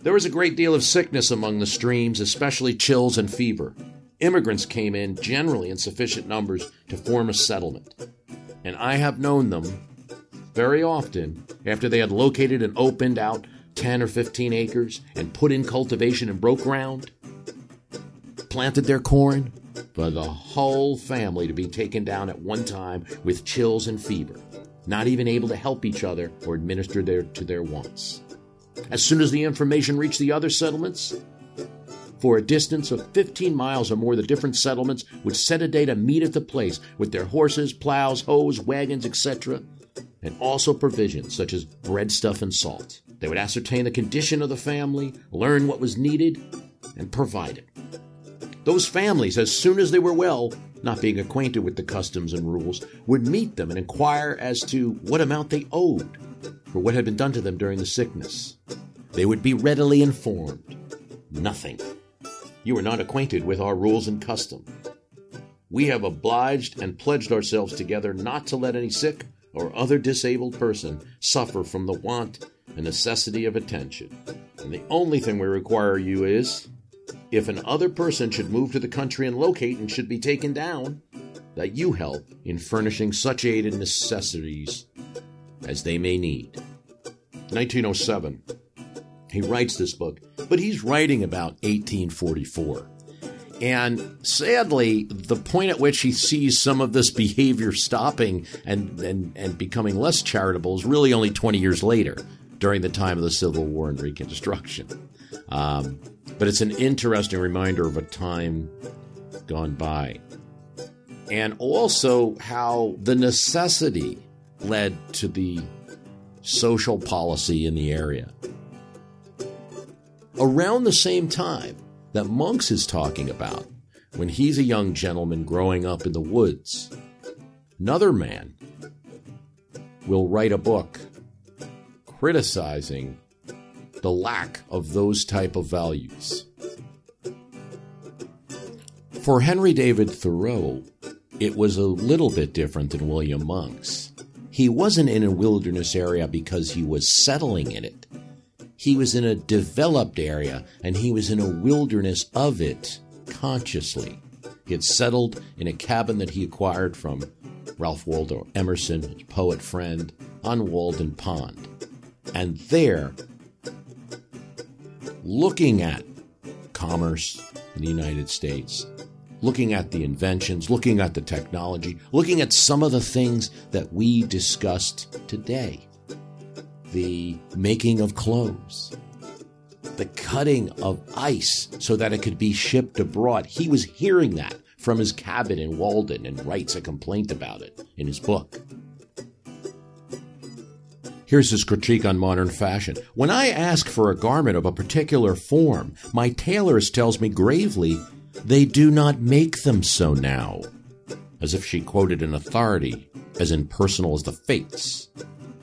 There was a great deal of sickness among the streams, especially chills and fever. Immigrants came in generally in sufficient numbers to form a settlement, and I have known them very often after they had located and opened out 10 or 15 acres and put in cultivation and broke ground, planted their corn, for the whole family to be taken down at one time with chills and fever, not even able to help each other or administer to their wants. As soon as the information reached the other settlements, For a distance of 15 miles or more, the different settlements would set a day to meet at the place with their horses, plows, hoes, wagons, etc., and also provisions such as breadstuff and salt. They would ascertain the condition of the family, learn what was needed, and provide it. Those families, as soon as they were well, not being acquainted with the customs and rules, would meet them and inquire as to what amount they owed for what had been done to them during the sickness. They would be readily informed. Nothing. You are not acquainted with our rules and custom. We have obliged and pledged ourselves together not to let any sick or other disabled person suffer from the want and necessity of attention. And the only thing we require of you is, if an other person should move to the country and locate and should be taken down, that you help in furnishing such aid and necessities as they may need. 1907. He writes this book, but he's writing about 1844. And sadly, the point at which he sees some of this behavior stopping and becoming less charitable is really only 20 years later, during the time of the Civil War and Reconstruction. But it's an interesting reminder of a time gone by. And also how the necessity led to the social policy in the area. Around the same time that Monks is talking about, when he's a young gentleman growing up in the woods, another man will write a book criticizing the lack of those type of values. For Henry David Thoreau, it was a little bit different than William Monk's. He wasn't in a wilderness area because he was settling in it. He was in a developed area, and he was in a wilderness of it consciously. He had settled in a cabin that he acquired from Ralph Waldo Emerson, his poet friend, on Walden Pond. And there, looking at commerce in the United States, looking at the inventions, looking at the technology, looking at some of the things that we discussed today. The making of clothes, the cutting of ice so that it could be shipped abroad. He was hearing that from his cabin in Walden and writes a complaint about it in his book. Here's his critique on modern fashion. When I ask for a garment of a particular form, my tailoress tells me gravely, they do not make them so now. As if she quoted an authority as impersonal as the fates.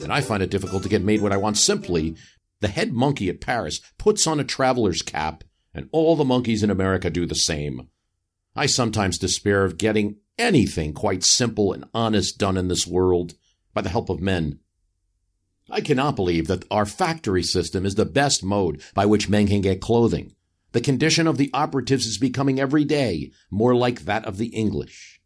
And I find it difficult to get made what I want. Simply, the head monkey at Paris puts on a traveler's cap, and all the monkeys in America do the same. I sometimes despair of getting anything quite simple and honest done in this world by the help of men. I cannot believe that our factory system is the best mode by which men can get clothing. The condition of the operatives is becoming every day more like that of the English.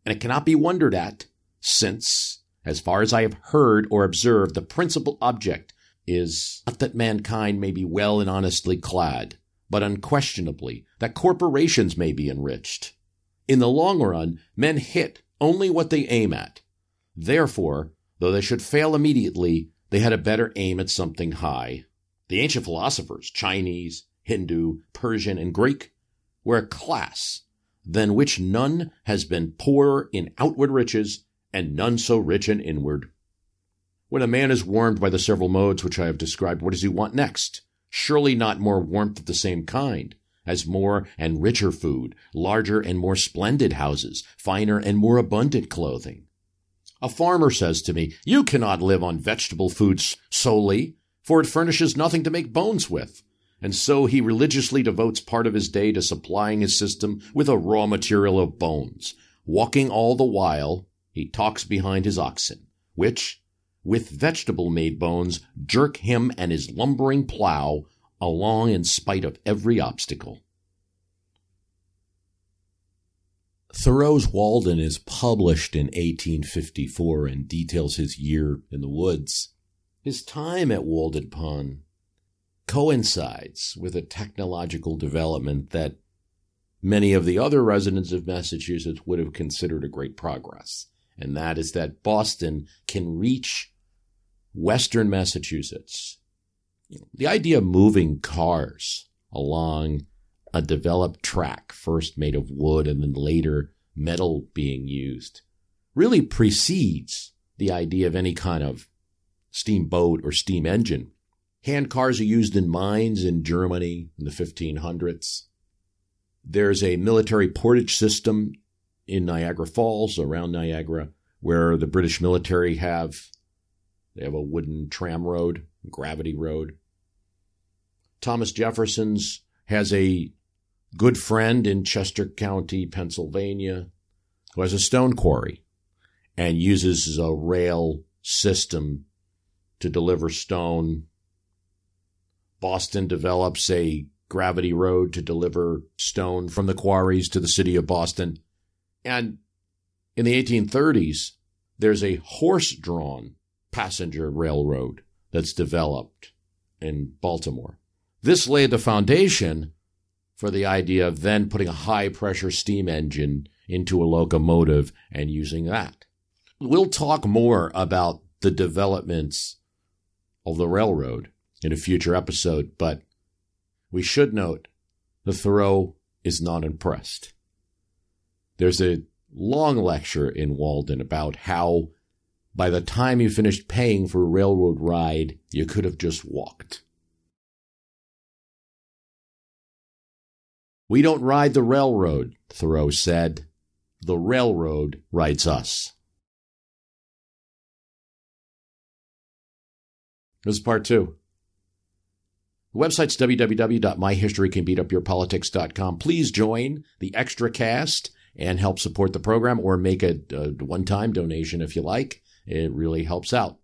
And it cannot be wondered at, since, as far as I have heard or observed, the principal object is not that mankind may be well and honestly clad, but unquestionably that corporations may be enriched. In the long run, men hit only what they aim at. Therefore, though they should fail immediately, they had a better aim at something high. The ancient philosophers, Chinese, Hindu, Persian, and Greek, were a class than which none has been poorer in outward riches, and none so rich in inward. When a man is warmed by the several modes which I have described, what does he want next? Surely not more warmth of the same kind, as more and richer food, larger and more splendid houses, finer and more abundant clothing. A farmer says to me, you cannot live on vegetable foods solely, for it furnishes nothing to make bones with. And so he religiously devotes part of his day to supplying his system with a raw material of bones. Walking all the while, he talks behind his oxen, which, with vegetable-made bones, jerk him and his lumbering plow along in spite of every obstacle. Thoreau's Walden is published in 1854 and details his year in the woods. His time at Walden Pond coincides with a technological development that many of the other residents of Massachusetts would have considered a great progress, and that is that Boston can reach western Massachusetts. The idea of moving cars along a developed track, first made of wood and then later metal being used, really precedes the idea of any kind of steamboat or steam engine. Hand cars are used in mines in Germany in the 1500s. There's a military portage system in Niagara Falls, around Niagara, where the British military they have a wooden tram road, gravity road. Thomas Jefferson's has a good friend in Chester County, Pennsylvania, who has a stone quarry and uses a rail system to deliver stone. Boston develops a gravity road to deliver stone from the quarries to the city of Boston. And in the 1830s, there's a horse-drawn passenger railroad that's developed in Baltimore. This laid the foundation for the idea of then putting a high-pressure steam engine into a locomotive and using that. We'll talk more about the developments of the railroad in a future episode, but we should note that Thoreau is not impressed. There's a long lecture in Walden about how by the time you finished paying for a railroad ride, you could have just walked. We don't ride the railroad, Thoreau said. The railroad rides us. This is part 2. The website's www.myhistorycanbeatupyourpolitics.com. Please join the Extra Cast and help support the program, or make a one-time donation if you like. It really helps out.